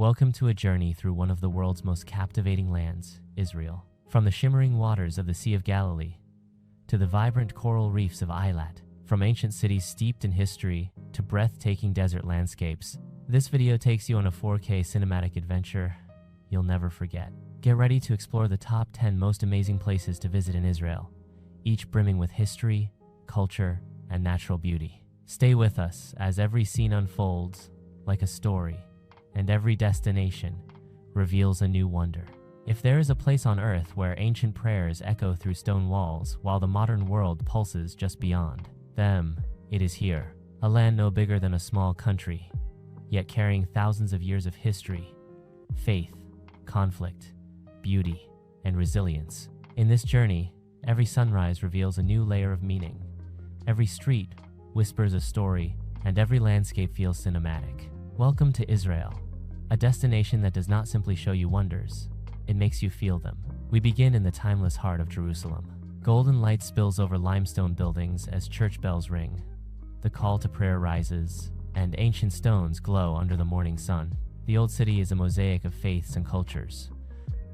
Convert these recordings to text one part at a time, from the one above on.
Welcome to a journey through one of the world's most captivating lands, Israel. From the shimmering waters of the Sea of Galilee to the vibrant coral reefs of Eilat, from ancient cities steeped in history to breathtaking desert landscapes, this video takes you on a 4K cinematic adventure you'll never forget. Get ready to explore the top 10 most amazing places to visit in Israel, each brimming with history, culture, and natural beauty. Stay with us as every scene unfolds like a story, and every destination reveals a new wonder. If there is a place on earth where ancient prayers echo through stone walls while the modern world pulses just beyond, then it is here. A land no bigger than a small country, yet carrying thousands of years of history, faith, conflict, beauty, and resilience. In this journey, every sunrise reveals a new layer of meaning. Every street whispers a story, and every landscape feels cinematic. Welcome to Israel, a destination that does not simply show you wonders, it makes you feel them. We begin in the timeless heart of Jerusalem. Golden light spills over limestone buildings as church bells ring. The call to prayer rises, and ancient stones glow under the morning sun. The old city is a mosaic of faiths and cultures,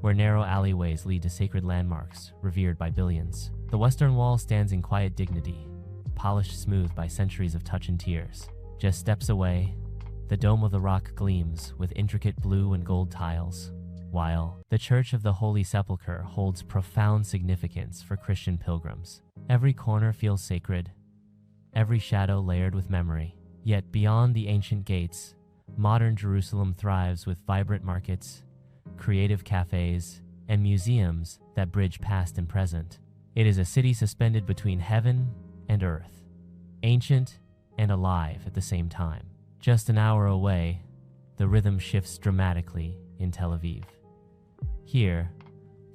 where narrow alleyways lead to sacred landmarks revered by billions. The Western Wall stands in quiet dignity, polished smooth by centuries of touch and tears. Just steps away, the Dome of the Rock gleams with intricate blue and gold tiles, while the Church of the Holy Sepulchre holds profound significance for Christian pilgrims. Every corner feels sacred, every shadow layered with memory. Yet beyond the ancient gates, modern Jerusalem thrives with vibrant markets, creative cafes, and museums that bridge past and present. It is a city suspended between heaven and earth, ancient and alive at the same time. Just an hour away, the rhythm shifts dramatically in Tel Aviv. Here,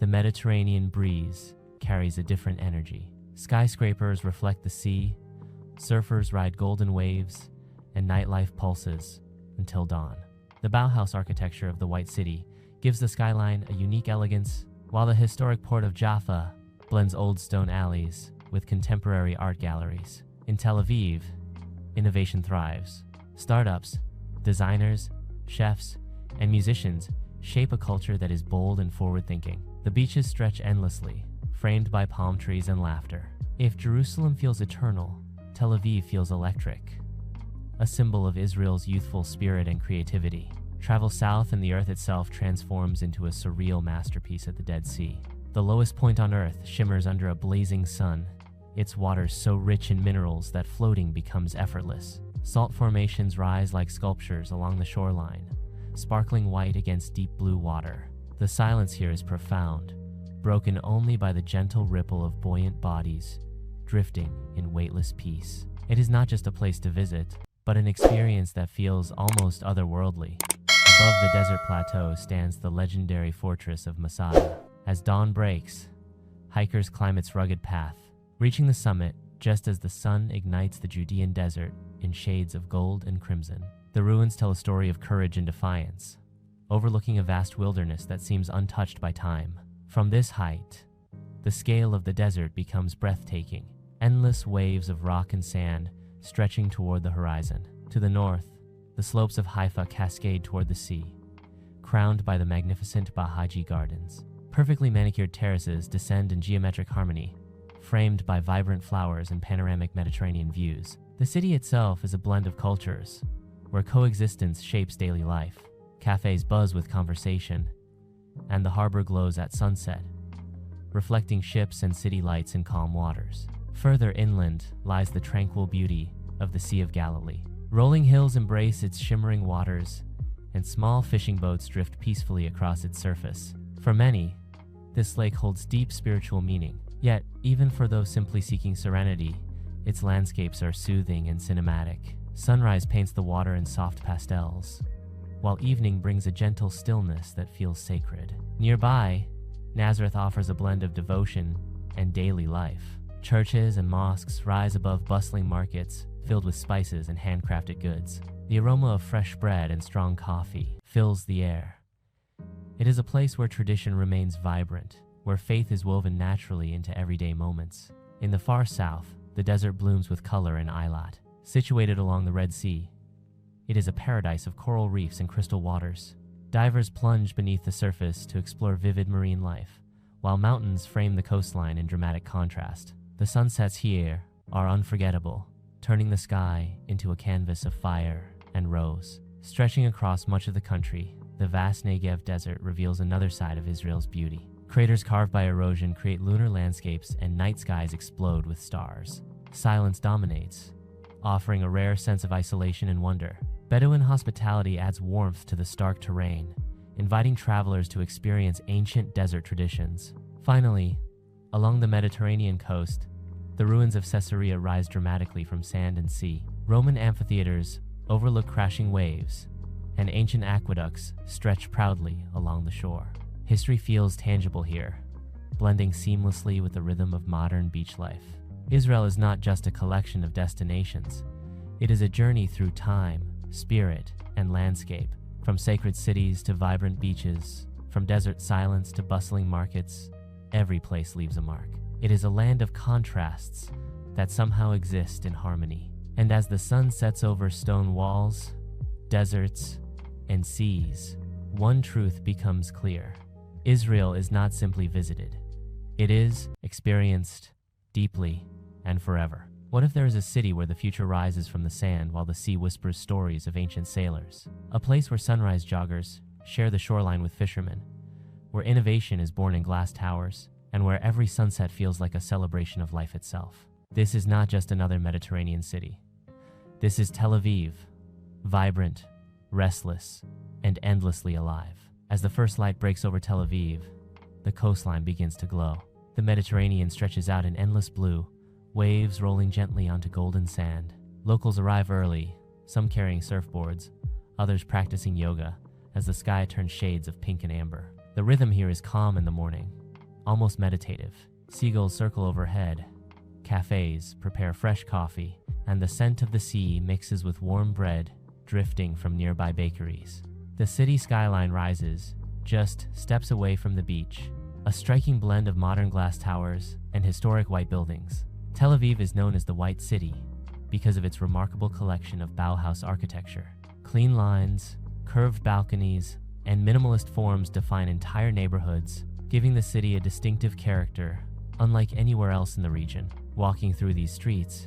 the Mediterranean breeze carries a different energy. Skyscrapers reflect the sea, surfers ride golden waves, and nightlife pulses until dawn. The Bauhaus architecture of the White City gives the skyline a unique elegance, while the historic port of Jaffa blends old stone alleys with contemporary art galleries. In Tel Aviv, innovation thrives. Startups, designers, chefs, and musicians shape a culture that is bold and forward-thinking. The beaches stretch endlessly, framed by palm trees and laughter. If Jerusalem feels eternal, Tel Aviv feels electric, a symbol of Israel's youthful spirit and creativity. Travel south and the earth itself transforms into a surreal masterpiece at the Dead Sea. The lowest point on earth shimmers under a blazing sun, its waters so rich in minerals that floating becomes effortless. Salt formations rise like sculptures along the shoreline, sparkling white against deep blue water. The silence here is profound, broken only by the gentle ripple of buoyant bodies drifting in weightless peace. It is not just a place to visit, but an experience that feels almost otherworldly. Above the desert plateau stands the legendary fortress of Masada. As dawn breaks, hikers climb its rugged path, reaching the summit just as the sun ignites the Judean desert in shades of gold and crimson. The ruins tell a story of courage and defiance, overlooking a vast wilderness that seems untouched by time. From this height, the scale of the desert becomes breathtaking, endless waves of rock and sand stretching toward the horizon. To the north, the slopes of Haifa cascade toward the sea, crowned by the magnificent Bahaji Gardens. Perfectly manicured terraces descend in geometric harmony, framed by vibrant flowers and panoramic Mediterranean views. The city itself is a blend of cultures, where coexistence shapes daily life. Cafes buzz with conversation, and the harbor glows at sunset, reflecting ships and city lights in calm waters. Further inland lies the tranquil beauty of the Sea of Galilee. Rolling hills embrace its shimmering waters, and small fishing boats drift peacefully across its surface. For many, this lake holds deep spiritual meaning. Yet, even for those simply seeking serenity, its landscapes are soothing and cinematic. Sunrise paints the water in soft pastels, while evening brings a gentle stillness that feels sacred. Nearby, Nazareth offers a blend of devotion and daily life. Churches and mosques rise above bustling markets filled with spices and handcrafted goods. The aroma of fresh bread and strong coffee fills the air. It is a place where tradition remains vibrant, where faith is woven naturally into everyday moments. In the far south, the desert blooms with color in Eilat. Situated along the Red Sea, it is a paradise of coral reefs and crystal waters. Divers plunge beneath the surface to explore vivid marine life, while mountains frame the coastline in dramatic contrast. The sunsets here are unforgettable, turning the sky into a canvas of fire and rose. Stretching across much of the country, the vast Negev desert reveals another side of Israel's beauty. Craters carved by erosion create lunar landscapes, and night skies explode with stars. Silence dominates, offering a rare sense of isolation and wonder. Bedouin hospitality adds warmth to the stark terrain, inviting travelers to experience ancient desert traditions. Finally, along the Mediterranean coast, the ruins of Caesarea rise dramatically from sand and sea. Roman amphitheaters overlook crashing waves, and ancient aqueducts stretch proudly along the shore. History feels tangible here, blending seamlessly with the rhythm of modern beach life. Israel is not just a collection of destinations. It is a journey through time, spirit, and landscape. From sacred cities to vibrant beaches, from desert silence to bustling markets, every place leaves a mark. It is a land of contrasts that somehow exist in harmony. And as the sun sets over stone walls, deserts, and seas, one truth becomes clear. Israel is not simply visited. It is experienced deeply and forever. What if there is a city where the future rises from the sand while the sea whispers stories of ancient sailors? A place where sunrise joggers share the shoreline with fishermen, where innovation is born in glass towers, and where every sunset feels like a celebration of life itself. This is not just another Mediterranean city. This is Tel Aviv, vibrant, restless, and endlessly alive. As the first light breaks over Tel Aviv, the coastline begins to glow. The Mediterranean stretches out in endless blue, waves rolling gently onto golden sand. Locals arrive early, some carrying surfboards, others practicing yoga, as the sky turns shades of pink and amber. The rhythm here is calm in the morning, almost meditative. Seagulls circle overhead, cafes prepare fresh coffee, and the scent of the sea mixes with warm bread drifting from nearby bakeries. The city skyline rises just steps away from the beach, a striking blend of modern glass towers and historic white buildings. Tel Aviv is known as the White City because of its remarkable collection of Bauhaus architecture. Clean lines, curved balconies, and minimalist forms define entire neighborhoods, giving the city a distinctive character unlike anywhere else in the region. Walking through these streets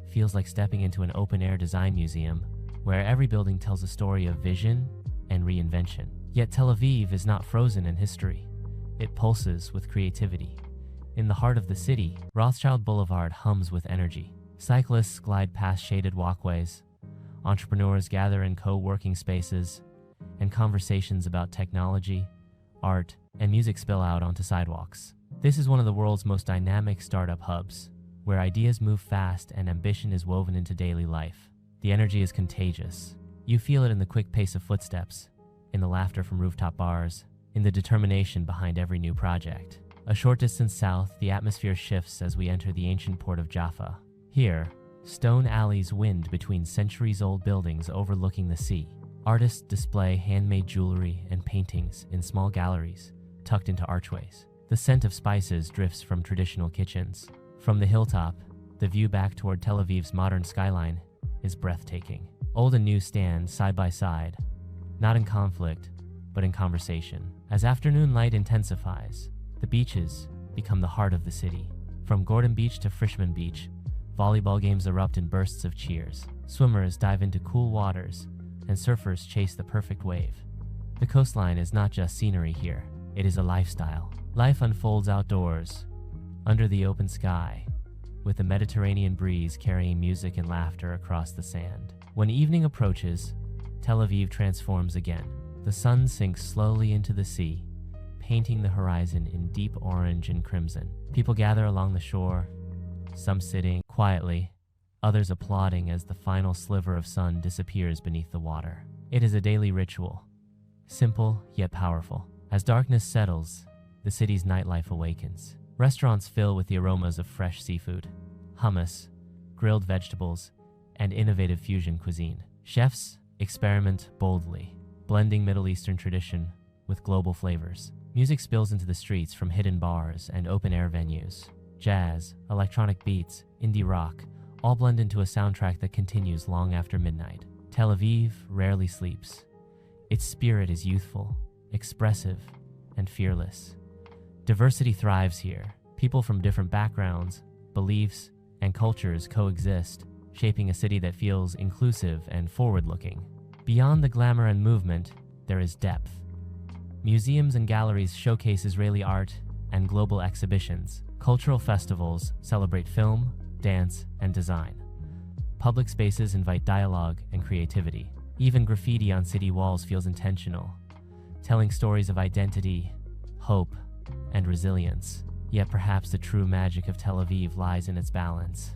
feels like stepping into an open-air design museum where every building tells a story of vision and reinvention. Yet Tel Aviv is not frozen in history. It pulses with creativity. In the heart of the city, Rothschild Boulevard hums with energy. Cyclists glide past shaded walkways, entrepreneurs gather in co-working spaces, and conversations about technology, art, and music spill out onto sidewalks. This is one of the world's most dynamic startup hubs, where ideas move fast and ambition is woven into daily life. The energy is contagious. You feel it in the quick pace of footsteps, in the laughter from rooftop bars, in the determination behind every new project. A short distance south, the atmosphere shifts as we enter the ancient port of Jaffa. Here, stone alleys wind between centuries-old buildings overlooking the sea. Artists display handmade jewelry and paintings in small galleries tucked into archways. The scent of spices drifts from traditional kitchens. From the hilltop, the view back toward Tel Aviv's modern skyline is breathtaking. Old and new stand side by side, not in conflict, but in conversation. As afternoon light intensifies, the beaches become the heart of the city. From Gordon Beach to Frischmann Beach, volleyball games erupt in bursts of cheers. Swimmers dive into cool waters, and surfers chase the perfect wave. The coastline is not just scenery here, it is a lifestyle. Life unfolds outdoors, under the open sky, with the Mediterranean breeze carrying music and laughter across the sand. When evening approaches, Tel Aviv transforms again. The sun sinks slowly into the sea, painting the horizon in deep orange and crimson. People gather along the shore, some sitting quietly, others applauding as the final sliver of sun disappears beneath the water. It is a daily ritual, simple yet powerful. As darkness settles, the city's nightlife awakens. Restaurants fill with the aromas of fresh seafood, hummus, grilled vegetables, and innovative fusion cuisine. Chefs experiment boldly, blending Middle Eastern tradition with global flavors. Music spills into the streets from hidden bars and open-air venues. Jazz, electronic beats, indie rock, all blend into a soundtrack that continues long after midnight. Tel Aviv rarely sleeps, Its spirit is youthful, expressive, and fearless. Diversity thrives here. People from different backgrounds, beliefs, and cultures coexist, shaping a city that feels inclusive and forward-looking. Beyond the glamour and movement, there is depth. Museums and galleries showcase Israeli art and global exhibitions. Cultural festivals celebrate film, dance, and design. Public spaces invite dialogue and creativity. Even graffiti on city walls feels intentional, telling stories of identity, hope, and resilience. Yet perhaps the true magic of Tel Aviv lies in its balance.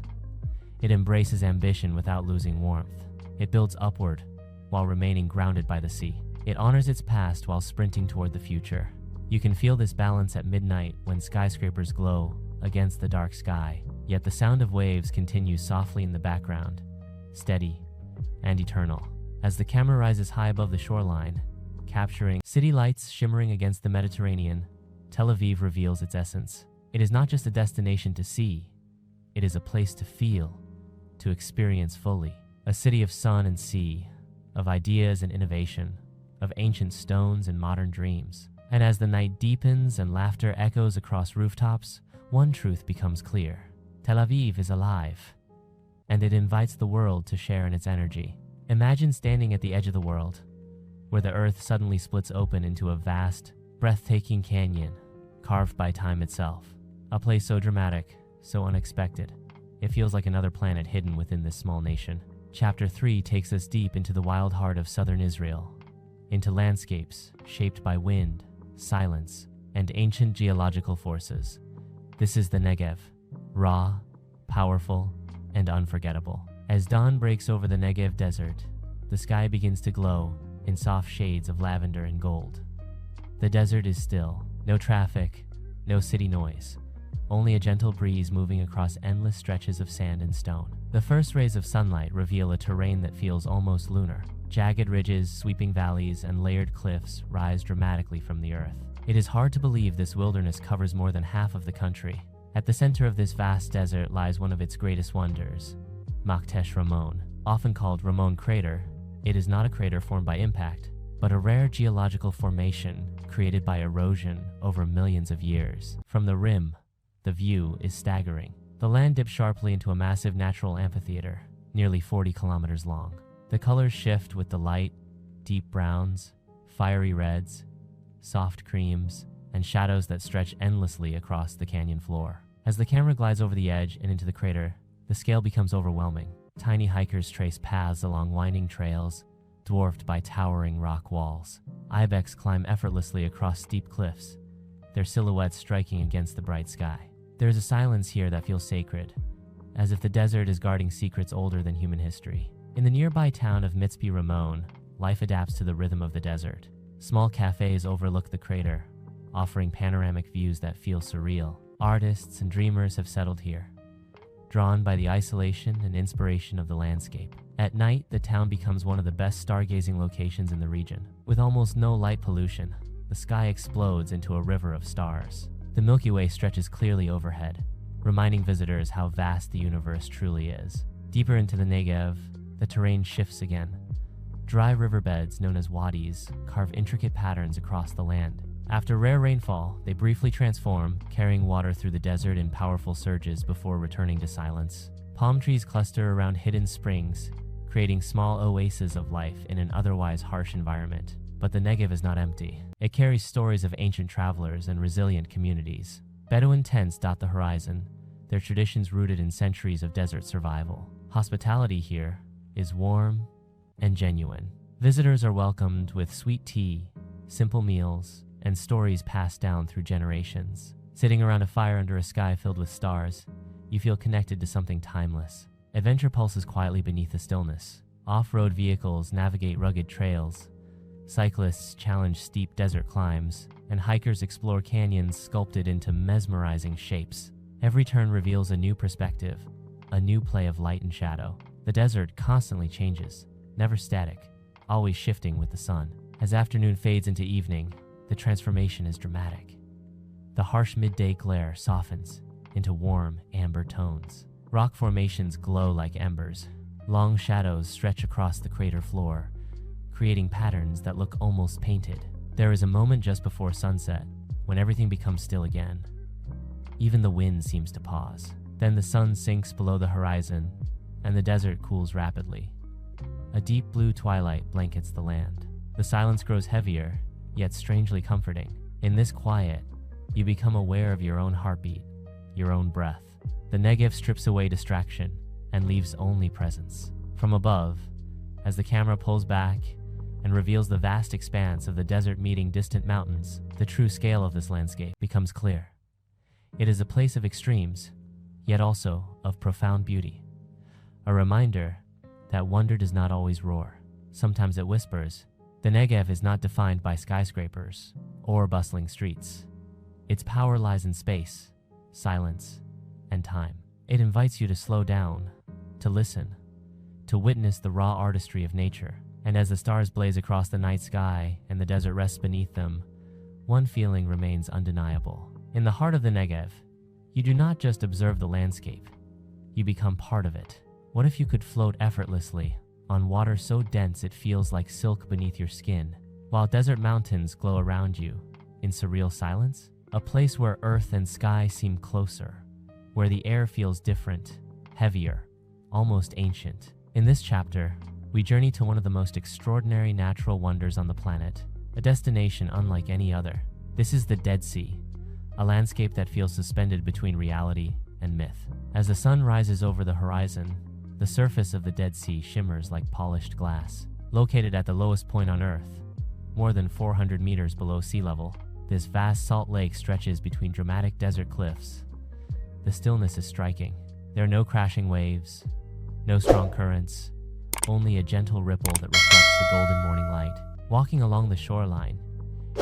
It embraces ambition without losing warmth. It builds upward while remaining grounded by the sea. It honors its past while sprinting toward the future. You can feel this balance at midnight when skyscrapers glow against the dark sky, yet the sound of waves continues softly in the background, steady and eternal. As the camera rises high above the shoreline, capturing city lights shimmering against the Mediterranean, Tel Aviv reveals its essence. It is not just a destination to see, it is a place to feel, to experience fully. A city of sun and sea, of ideas and innovation, of ancient stones and modern dreams. And as the night deepens and laughter echoes across rooftops, one truth becomes clear. Tel Aviv is alive, and it invites the world to share in its energy. Imagine standing at the edge of the world, where the earth suddenly splits open into a vast, breathtaking canyon, carved by time itself. A place so dramatic, so unexpected, it feels like another planet hidden within this small nation. Chapter 3 takes us deep into the wild heart of southern Israel, into landscapes shaped by wind, silence, and ancient geological forces. This is the Negev, raw, powerful, and unforgettable. As dawn breaks over the Negev desert, the sky begins to glow in soft shades of lavender and gold. The desert is still, no traffic, no city noise, only a gentle breeze moving across endless stretches of sand and stone. The first rays of sunlight reveal a terrain that feels almost lunar. Jagged ridges, sweeping valleys, and layered cliffs rise dramatically from the earth. It is hard to believe this wilderness covers more than half of the country. At the center of this vast desert lies one of its greatest wonders, Maktesh Ramon. Often called Ramon Crater, it is not a crater formed by impact, but a rare geological formation created by erosion over millions of years. From the rim, the view is staggering. The land dips sharply into a massive natural amphitheater, nearly 40 kilometers long. The colors shift with the light, deep browns, fiery reds, soft creams, and shadows that stretch endlessly across the canyon floor. As the camera glides over the edge and into the crater, the scale becomes overwhelming. Tiny hikers trace paths along winding trails, dwarfed by towering rock walls. Ibex climb effortlessly across steep cliffs, their silhouettes striking against the bright sky. There is a silence here that feels sacred, as if the desert is guarding secrets older than human history. In the nearby town of Mitzpe Ramon, life adapts to the rhythm of the desert. Small cafes overlook the crater, offering panoramic views that feel surreal. Artists and dreamers have settled here, drawn by the isolation and inspiration of the landscape. At night, the town becomes one of the best stargazing locations in the region. With almost no light pollution, the sky explodes into a river of stars. The Milky Way stretches clearly overhead, reminding visitors how vast the universe truly is. Deeper into the Negev, the terrain shifts again. Dry riverbeds known as wadis carve intricate patterns across the land. After rare rainfall, they briefly transform, carrying water through the desert in powerful surges before returning to silence. Palm trees cluster around hidden springs, creating small oases of life in an otherwise harsh environment. But the Negev is not empty. It carries stories of ancient travelers and resilient communities. Bedouin tents dot the horizon, their traditions rooted in centuries of desert survival. Hospitality here is warm and genuine. Visitors are welcomed with sweet tea, simple meals, and stories passed down through generations. Sitting around a fire under a sky filled with stars, you feel connected to something timeless. Adventure pulses quietly beneath the stillness. Off-road vehicles navigate rugged trails, cyclists challenge steep desert climbs, and hikers explore canyons sculpted into mesmerizing shapes. Every turn reveals a new perspective, a new play of light and shadow. The desert constantly changes, never static, always shifting with the sun. As afternoon fades into evening, the transformation is dramatic. The harsh midday glare softens into warm, amber tones. Rock formations glow like embers. Long shadows stretch across the crater floor, creating patterns that look almost painted. There is a moment just before sunset when everything becomes still again. Even the wind seems to pause. Then the sun sinks below the horizon and the desert cools rapidly. A deep blue twilight blankets the land. The silence grows heavier, yet strangely comforting. In this quiet, you become aware of your own heartbeat, your own breath. The Negev strips away distraction and leaves only presence. From above, as the camera pulls back and reveals the vast expanse of the desert meeting distant mountains, the true scale of this landscape becomes clear. It is a place of extremes, yet also of profound beauty. A reminder that wonder does not always roar. Sometimes it whispers. The Negev is not defined by skyscrapers or bustling streets. Its power lies in space, silence, and time. It invites you to slow down, to listen, to witness the raw artistry of nature. And as the stars blaze across the night sky and the desert rests beneath them, one feeling remains undeniable. In the heart of the Negev, you do not just observe the landscape, you become part of it. What if you could float effortlessly on water so dense it feels like silk beneath your skin, while desert mountains glow around you in surreal silence? A place where earth and sky seem closer, where the air feels different, heavier, almost ancient. In this chapter, we journey to one of the most extraordinary natural wonders on the planet, a destination unlike any other. This is the Dead Sea, a landscape that feels suspended between reality and myth. As the sun rises over the horizon, the surface of the Dead Sea shimmers like polished glass. Located at the lowest point on Earth, more than 400 meters below sea level, this vast salt lake stretches between dramatic desert cliffs. The stillness is striking. There are no crashing waves, no strong currents, only a gentle ripple that reflects the golden morning light. Walking along the shoreline,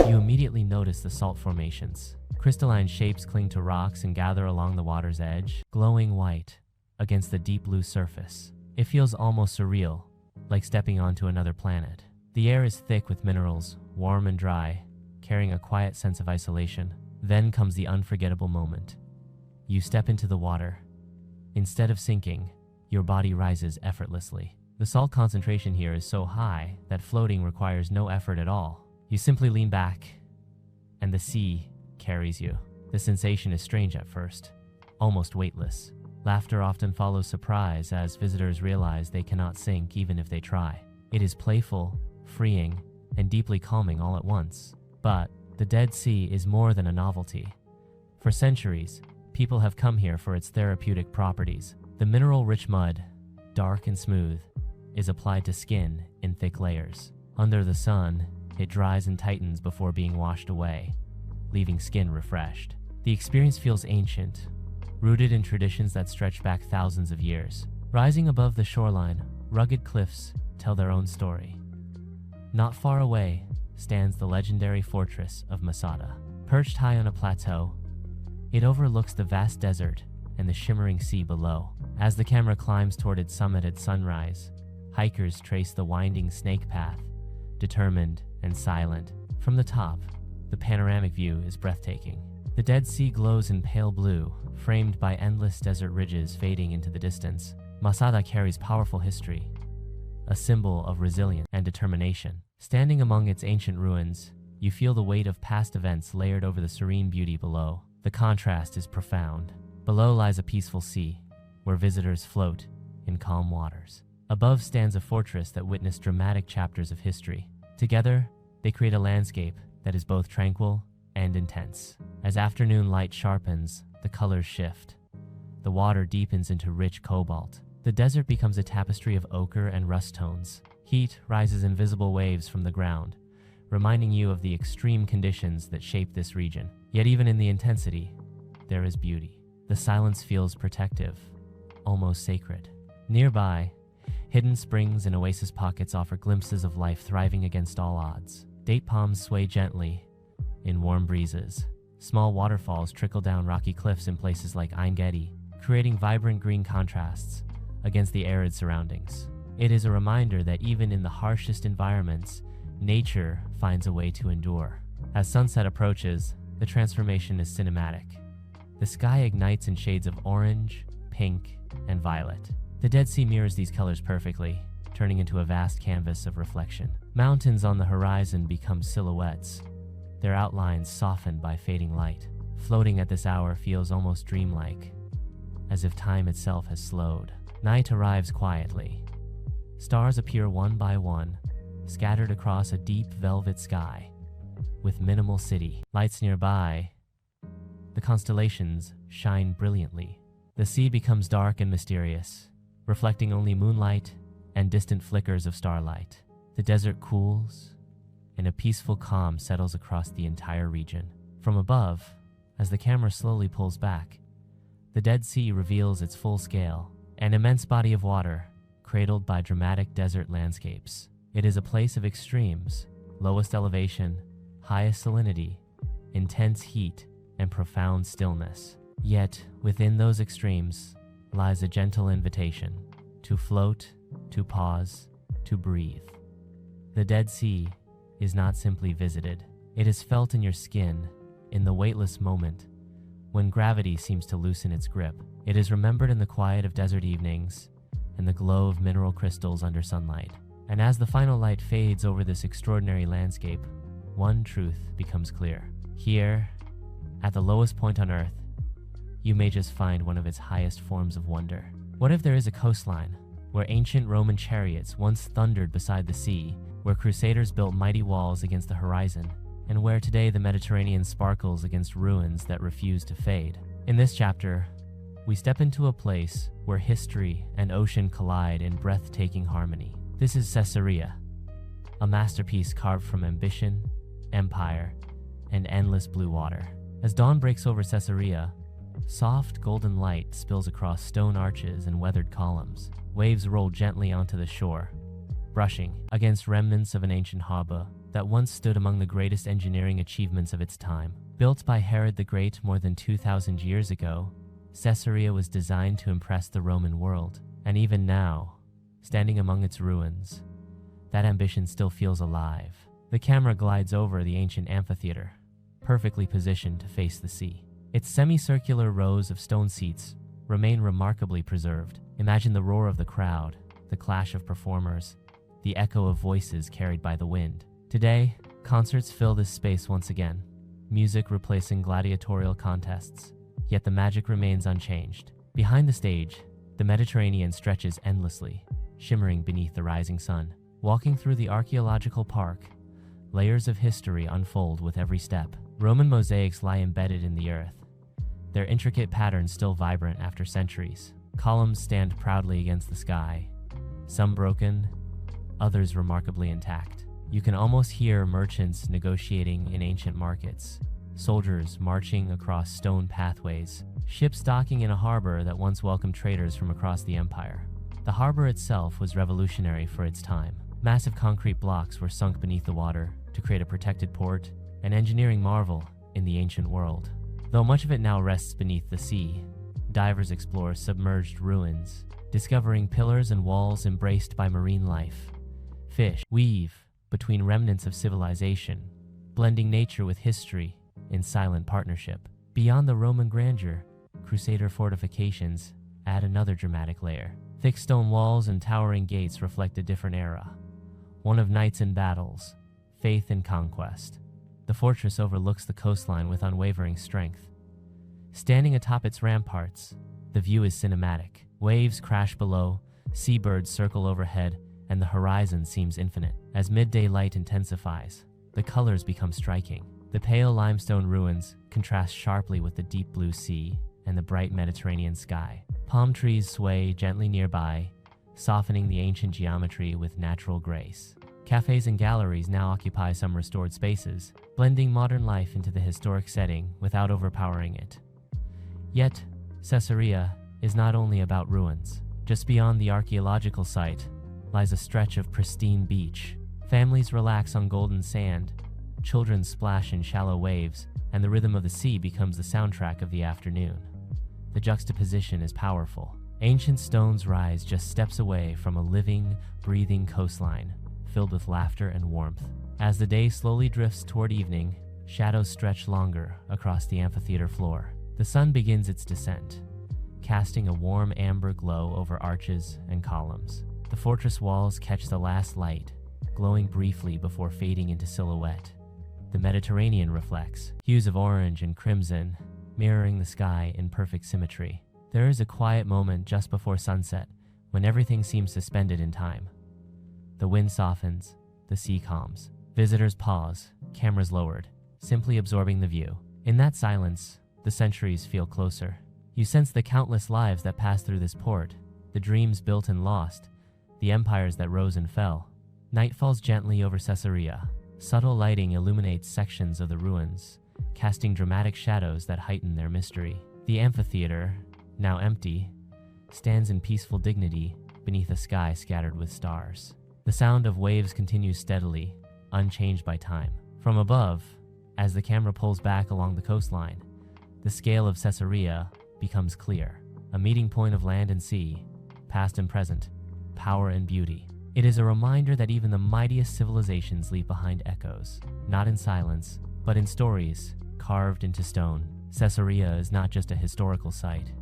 you immediately notice the salt formations. Crystalline shapes cling to rocks and gather along the water's edge, glowing white against the deep blue surface. It feels almost surreal, like stepping onto another planet. The air is thick with minerals, warm and dry, carrying a quiet sense of isolation. Then comes the unforgettable moment. You step into the water. Instead of sinking, your body rises effortlessly. The salt concentration here is so high that floating requires no effort at all. You simply lean back, and the sea carries you. The sensation is strange at first, almost weightless. Laughter often follows surprise as visitors realize they cannot sink even if they try. It is playful, freeing, and deeply calming all at once. But the Dead Sea is more than a novelty. For centuries, people have come here for its therapeutic properties. The mineral-rich mud, dark and smooth, is applied to skin in thick layers. Under the sun, it dries and tightens before being washed away, leaving skin refreshed. The experience feels ancient, rooted in traditions that stretch back thousands of years. Rising above the shoreline, rugged cliffs tell their own story. Not far away stands the legendary fortress of Masada. Perched high on a plateau, it overlooks the vast desert and the shimmering sea below. As the camera climbs toward its summit at sunrise, hikers trace the winding snake path, determined and silent. From the top, the panoramic view is breathtaking. The Dead Sea glows in pale blue, framed by endless desert ridges fading into the distance. Masada carries powerful history, a symbol of resilience and determination. Standing among its ancient ruins, you feel the weight of past events layered over the serene beauty below. The contrast is profound. Below lies a peaceful sea, where visitors float in calm waters. Above stands a fortress that witnessed dramatic chapters of history. Together, they create a landscape that is both tranquil and intense. As afternoon light sharpens, the colors shift. The water deepens into rich cobalt. The desert becomes a tapestry of ochre and rust tones. Heat rises in visible waves from the ground, reminding you of the extreme conditions that shape this region. Yet even in the intensity, there is beauty. The silence feels protective, almost sacred. Nearby, hidden springs and oasis pockets offer glimpses of life thriving against all odds. Date palms sway gently in warm breezes. Small waterfalls trickle down rocky cliffs in places like Ein Gedi, creating vibrant green contrasts against the arid surroundings. It is a reminder that even in the harshest environments, nature finds a way to endure. As sunset approaches, the transformation is cinematic. The sky ignites in shades of orange, pink, and violet. The Dead Sea mirrors these colors perfectly, turning into a vast canvas of reflection. Mountains on the horizon become silhouettes, their outlines softened by fading light. Floating at this hour feels almost dreamlike, as if time itself has slowed. Night arrives quietly. Stars appear one by one, scattered across a deep velvet sky, with minimal city lights nearby. The constellations shine brilliantly. The sea becomes dark and mysterious, reflecting only moonlight and distant flickers of starlight. The desert cools, and a peaceful calm settles across the entire region. From above, as the camera slowly pulls back, the Dead Sea reveals its full scale, an immense body of water, cradled by dramatic desert landscapes. It is a place of extremes: lowest elevation, highest salinity, intense heat, and profound stillness. Yet, within those extremes lies a gentle invitation to float, to pause, to breathe. The Dead Sea is not simply visited. It is felt in your skin, in the weightless moment, when gravity seems to loosen its grip. It is remembered in the quiet of desert evenings and the glow of mineral crystals under sunlight. And as the final light fades over this extraordinary landscape, one truth becomes clear. Here, at the lowest point on Earth, you may just find one of its highest forms of wonder. What if there is a coastline where ancient Roman chariots once thundered beside the sea, where crusaders built mighty walls against the horizon, and where today the Mediterranean sparkles against ruins that refuse to fade? In this chapter, we step into a place where history and ocean collide in breathtaking harmony. This is Caesarea, a masterpiece carved from ambition, empire, and endless blue water. As dawn breaks over Caesarea, soft golden light spills across stone arches and weathered columns. Waves roll gently onto the shore, brushing against remnants of an ancient harbor that once stood among the greatest engineering achievements of its time. Built by Herod the Great more than 2,000 years ago, Caesarea was designed to impress the Roman world. And even now, standing among its ruins, that ambition still feels alive. The camera glides over the ancient amphitheater, perfectly positioned to face the sea. Its semicircular rows of stone seats remain remarkably preserved. Imagine the roar of the crowd, the clash of performers, the echo of voices carried by the wind. Today, concerts fill this space once again, music replacing gladiatorial contests, yet the magic remains unchanged. Behind the stage, the Mediterranean stretches endlessly, shimmering beneath the rising sun. Walking through the archaeological park, layers of history unfold with every step. Roman mosaics lie embedded in the earth, their intricate patterns still vibrant after centuries. Columns stand proudly against the sky, some broken, others remarkably intact. You can almost hear merchants negotiating in ancient markets, soldiers marching across stone pathways, ships docking in a harbor that once welcomed traders from across the empire. The harbor itself was revolutionary for its time. Massive concrete blocks were sunk beneath the water to create a protected port, an engineering marvel in the ancient world. Though much of it now rests beneath the sea, divers explore submerged ruins, discovering pillars and walls embraced by marine life. Fish weave between remnants of civilization, blending nature with history in silent partnership. Beyond the Roman grandeur, Crusader fortifications add another dramatic layer. Thick stone walls and towering gates reflect a different era, one of knights and battles, faith and conquest. The fortress overlooks the coastline with unwavering strength. Standing atop its ramparts, the view is cinematic. Waves crash below, seabirds circle overhead, and the horizon seems infinite. As midday light intensifies, the colors become striking. The pale limestone ruins contrast sharply with the deep blue sea and the bright Mediterranean sky. Palm trees sway gently nearby, softening the ancient geometry with natural grace. Cafes and galleries now occupy some restored spaces, blending modern life into the historic setting without overpowering it. Yet, Caesarea is not only about ruins. Just beyond the archaeological site lies a stretch of pristine beach. Families relax on golden sand, children splash in shallow waves, and the rhythm of the sea becomes the soundtrack of the afternoon. The juxtaposition is powerful. Ancient stones rise just steps away from a living, breathing coastline, filled with laughter and warmth. As the day slowly drifts toward evening, shadows stretch longer across the amphitheater floor. The sun begins its descent, casting a warm amber glow over arches and columns. The fortress walls catch the last light, glowing briefly before fading into silhouette. The Mediterranean reflects, hues of orange and crimson, mirroring the sky in perfect symmetry. There is a quiet moment just before sunset when everything seems suspended in time. The wind softens, the sea calms. Visitors pause, cameras lowered, simply absorbing the view. In that silence, the centuries feel closer. You sense the countless lives that passed through this port, the dreams built and lost, the empires that rose and fell. Night falls gently over Caesarea. Subtle lighting illuminates sections of the ruins, casting dramatic shadows that heighten their mystery. The amphitheater, now empty, stands in peaceful dignity beneath a sky scattered with stars. The sound of waves continues steadily, unchanged by time. From above, as the camera pulls back along the coastline, the scale of Caesarea becomes clear. A meeting point of land and sea, past and present, power and beauty. It is a reminder that even the mightiest civilizations leave behind echoes, not in silence, but in stories carved into stone. Caesarea is not just a historical site.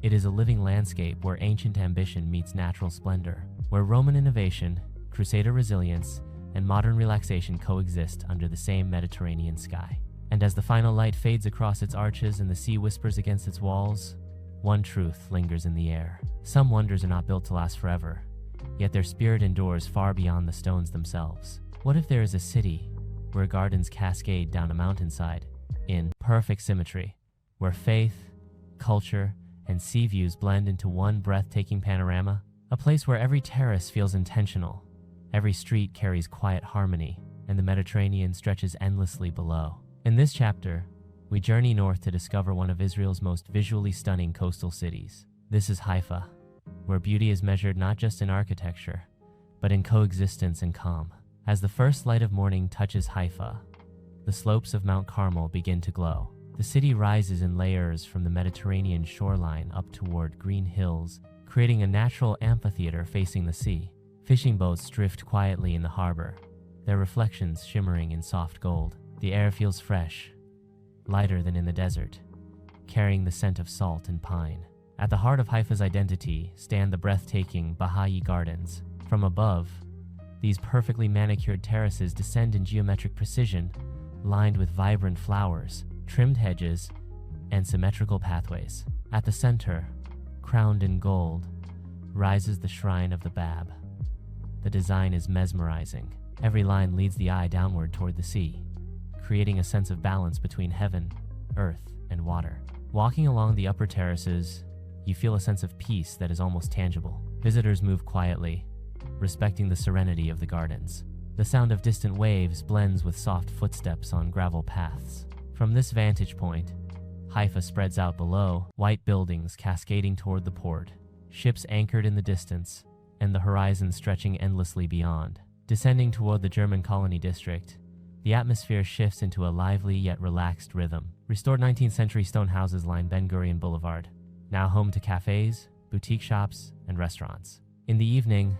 It is a living landscape where ancient ambition meets natural splendor, where Roman innovation, Crusader resilience, and modern relaxation coexist under the same Mediterranean sky. And as the final light fades across its arches and the sea whispers against its walls, one truth lingers in the air. Some wonders are not built to last forever, yet their spirit endures far beyond the stones themselves. What if there is a city where gardens cascade down a mountainside in perfect symmetry, where faith, culture, and sea views blend into one breathtaking panorama? A place where every terrace feels intentional, every street carries quiet harmony, and the Mediterranean stretches endlessly below. In this chapter, we journey north to discover one of Israel's most visually stunning coastal cities. This is Haifa, where beauty is measured not just in architecture, but in coexistence and calm. As the first light of morning touches Haifa, the slopes of Mount Carmel begin to glow. The city rises in layers from the Mediterranean shoreline up toward green hills, creating a natural amphitheater facing the sea. Fishing boats drift quietly in the harbor, their reflections shimmering in soft gold. The air feels fresh, lighter than in the desert, carrying the scent of salt and pine. At the heart of Haifa's identity stand the breathtaking Baha'i Gardens. From above, these perfectly manicured terraces descend in geometric precision, lined with vibrant flowers, trimmed hedges, and symmetrical pathways. At the center, crowned in gold, rises the shrine of the Bab. The design is mesmerizing. Every line leads the eye downward toward the sea, creating a sense of balance between heaven, earth, and water. Walking along the upper terraces, you feel a sense of peace that is almost tangible. Visitors move quietly, respecting the serenity of the gardens. The sound of distant waves blends with soft footsteps on gravel paths. From this vantage point, Haifa spreads out below, white buildings cascading toward the port, ships anchored in the distance, and the horizon stretching endlessly beyond. Descending toward the German colony district, the atmosphere shifts into a lively yet relaxed rhythm. Restored 19th century stone houses line Ben Gurion Boulevard, now home to cafes, boutique shops, and restaurants. In the evening,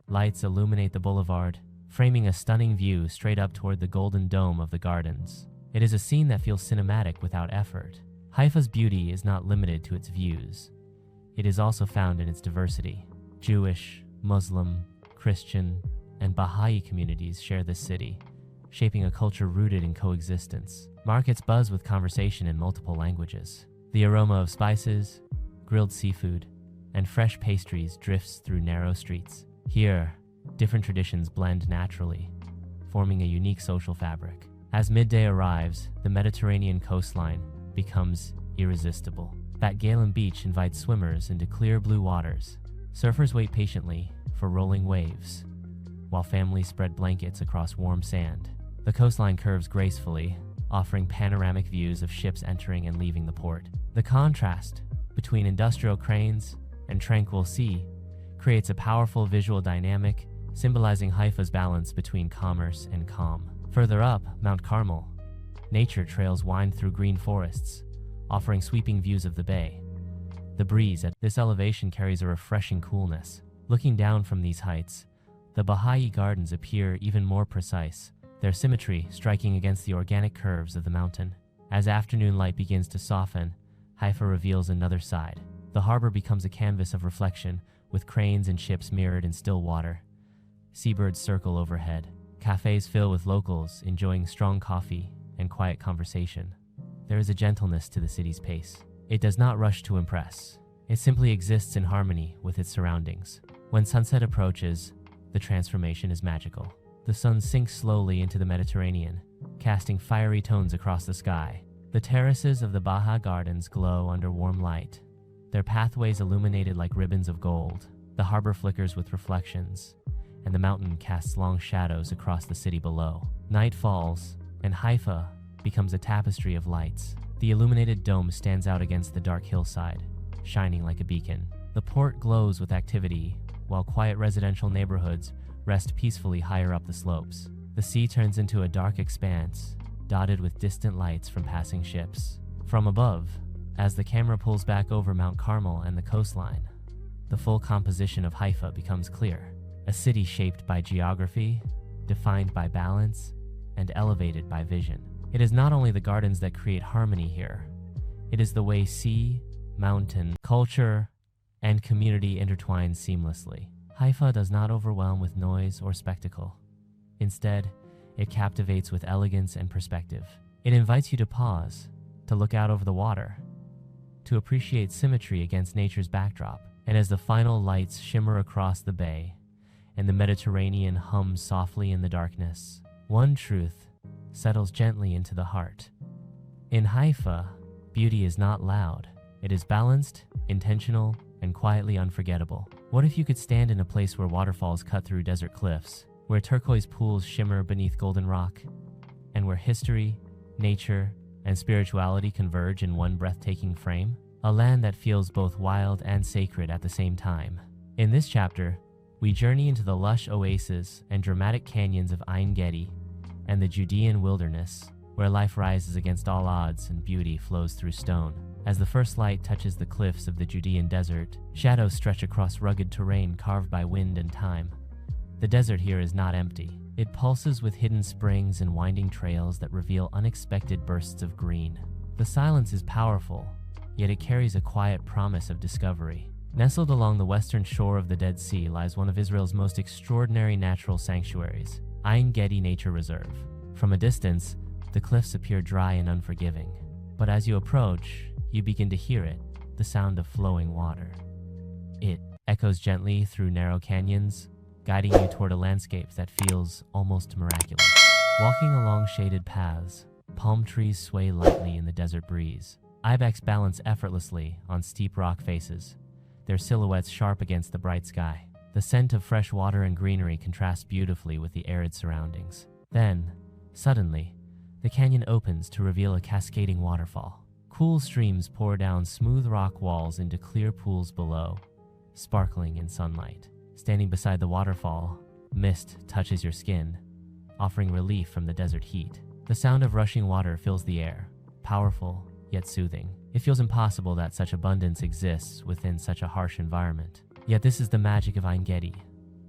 lights illuminate the boulevard, framing a stunning view straight up toward the golden dome of the gardens. It is a scene that feels cinematic without effort. Haifa's beauty is not limited to its views. It is also found in its diversity. Jewish, Muslim, Christian, and Baha'i communities share this city, shaping a culture rooted in coexistence. Markets buzz with conversation in multiple languages. The aroma of spices, grilled seafood, and fresh pastries drifts through narrow streets. Here, different traditions blend naturally, forming a unique social fabric. As midday arrives, the Mediterranean coastline becomes irresistible. Bat Galim Beach invites swimmers into clear blue waters. Surfers wait patiently for rolling waves, while families spread blankets across warm sand. The coastline curves gracefully, offering panoramic views of ships entering and leaving the port. The contrast between industrial cranes and tranquil sea creates a powerful visual dynamic, symbolizing Haifa's balance between commerce and calm. Further up, Mount Carmel, nature trails wind through green forests, offering sweeping views of the bay. The breeze at this elevation carries a refreshing coolness. Looking down from these heights, the Baha'i Gardens appear even more precise, their symmetry striking against the organic curves of the mountain. As afternoon light begins to soften, Haifa reveals another side. The harbor becomes a canvas of reflection, with cranes and ships mirrored in still water. Seabirds circle overhead. Cafes fill with locals enjoying strong coffee and quiet conversation. There is a gentleness to the city's pace. It does not rush to impress. It simply exists in harmony with its surroundings. When sunset approaches, the transformation is magical. The sun sinks slowly into the Mediterranean, casting fiery tones across the sky. The terraces of the Baja Gardens glow under warm light, their pathways illuminated like ribbons of gold. The harbor flickers with reflections, and the mountain casts long shadows across the city below. Night falls, and Haifa becomes a tapestry of lights. The illuminated dome stands out against the dark hillside, shining like a beacon. The port glows with activity, while quiet residential neighborhoods rest peacefully higher up the slopes. The sea turns into a dark expanse, dotted with distant lights from passing ships. From above, as the camera pulls back over Mount Carmel and the coastline, the full composition of Haifa becomes clear. A city shaped by geography, defined by balance, and elevated by vision. It is not only the gardens that create harmony here. It is the way sea, mountain, culture, and community intertwine seamlessly. Haifa does not overwhelm with noise or spectacle. Instead, it captivates with elegance and perspective. It invites you to pause, to look out over the water, to appreciate symmetry against nature's backdrop. And as the final lights shimmer across the bay and the Mediterranean hums softly in the darkness, one truth settles gently into the heart. In Haifa, beauty is not loud. It is balanced, intentional, and quietly unforgettable. What if you could stand in a place where waterfalls cut through desert cliffs, where turquoise pools shimmer beneath golden rock, and where history, nature, and spirituality converge in one breathtaking frame? A land that feels both wild and sacred at the same time. In this chapter, we journey into the lush oases and dramatic canyons of Ein Gedi and the Judean wilderness, where life rises against all odds and beauty flows through stone. As the first light touches the cliffs of the Judean desert, shadows stretch across rugged terrain carved by wind and time. The desert here is not empty. It pulses with hidden springs and winding trails that reveal unexpected bursts of green. The silence is powerful, yet it carries a quiet promise of discovery. Nestled along the western shore of the Dead Sea lies one of Israel's most extraordinary natural sanctuaries, Ein Gedi Nature Reserve. From a distance, the cliffs appear dry and unforgiving. But as you approach, you begin to hear it, the sound of flowing water. It echoes gently through narrow canyons, guiding you toward a landscape that feels almost miraculous. Walking along shaded paths, palm trees sway lightly in the desert breeze. Ibex balance effortlessly on steep rock faces, their silhouettes sharp against the bright sky. The scent of fresh water and greenery contrasts beautifully with the arid surroundings. Then, suddenly, the canyon opens to reveal a cascading waterfall. Cool streams pour down smooth rock walls into clear pools below, sparkling in sunlight. Standing beside the waterfall, mist touches your skin, offering relief from the desert heat. The sound of rushing water fills the air, powerful yet soothing. It feels impossible that such abundance exists within such a harsh environment. Yet this is the magic of Ein Gedi,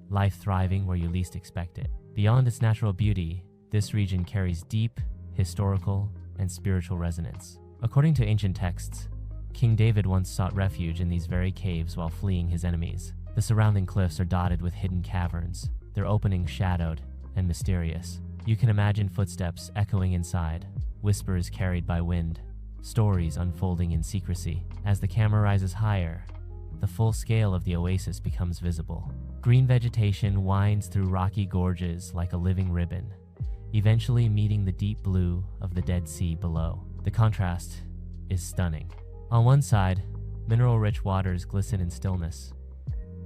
life thriving where you least expect it. Beyond its natural beauty, this region carries deep historical and spiritual resonance. According to ancient texts, King David once sought refuge in these very caves while fleeing his enemies. The surrounding cliffs are dotted with hidden caverns, their openings shadowed and mysterious. You can imagine footsteps echoing inside, whispers carried by wind, stories unfolding in secrecy. As the camera rises higher, the full scale of the oasis becomes visible. Green vegetation winds through rocky gorges like a living ribbon, eventually meeting the deep blue of the Dead Sea below. The contrast is stunning. On one side, mineral-rich waters glisten in stillness.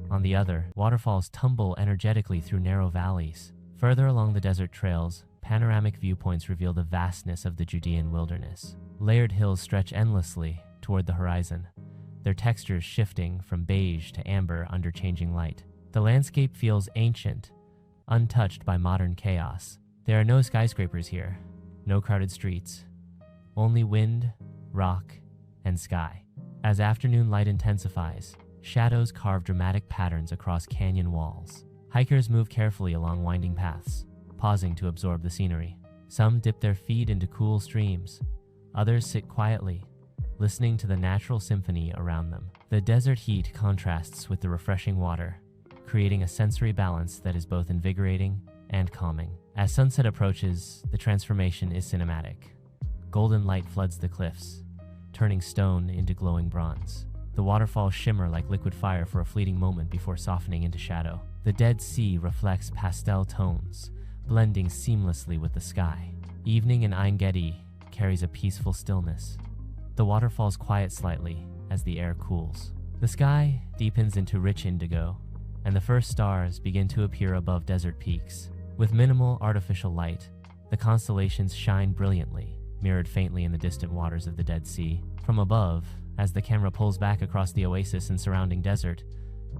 On the other, waterfalls tumble energetically through narrow valleys. Further along the desert trails, panoramic viewpoints reveal the vastness of the Judean wilderness. Layered hills stretch endlessly toward the horizon, their textures shifting from beige to amber under changing light. The landscape feels ancient, untouched by modern chaos. There are no skyscrapers here, no crowded streets, only wind, rock, and sky. As afternoon light intensifies, shadows carve dramatic patterns across canyon walls. Hikers move carefully along winding paths, pausing to absorb the scenery. Some dip their feet into cool streams. Others sit quietly, listening to the natural symphony around them. The desert heat contrasts with the refreshing water, creating a sensory balance that is both invigorating and calming. As sunset approaches, the transformation is cinematic. Golden light floods the cliffs, turning stone into glowing bronze. The waterfalls shimmer like liquid fire for a fleeting moment before softening into shadow. The Dead Sea reflects pastel tones, blending seamlessly with the sky. Evening in Ein Gedi carries a peaceful stillness. The waterfalls quiet slightly as the air cools. The sky deepens into rich indigo, and the first stars begin to appear above desert peaks. With minimal artificial light, the constellations shine brilliantly, mirrored faintly in the distant waters of the Dead Sea. From above, as the camera pulls back across the oasis and surrounding desert,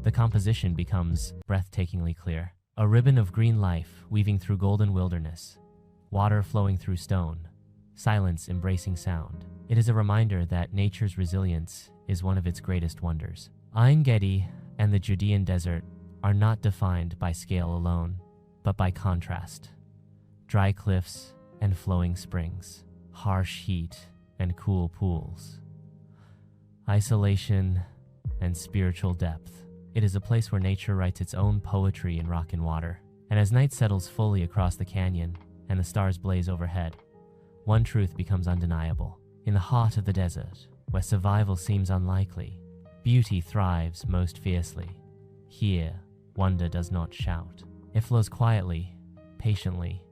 the composition becomes breathtakingly clear. A ribbon of green life weaving through golden wilderness, water flowing through stone, silence embracing sound. It is a reminder that nature's resilience is one of its greatest wonders. Ein Gedi and the Judean desert are not defined by scale alone, but by contrast. Dry cliffs and flowing springs, harsh heat and cool pools, isolation and spiritual depth. It is a place where nature writes its own poetry in rock and water. And as night settles fully across the canyon and the stars blaze overhead, one truth becomes undeniable. In the heart of the desert, where survival seems unlikely, beauty thrives most fiercely. Here, wonder does not shout. It flows quietly, patiently,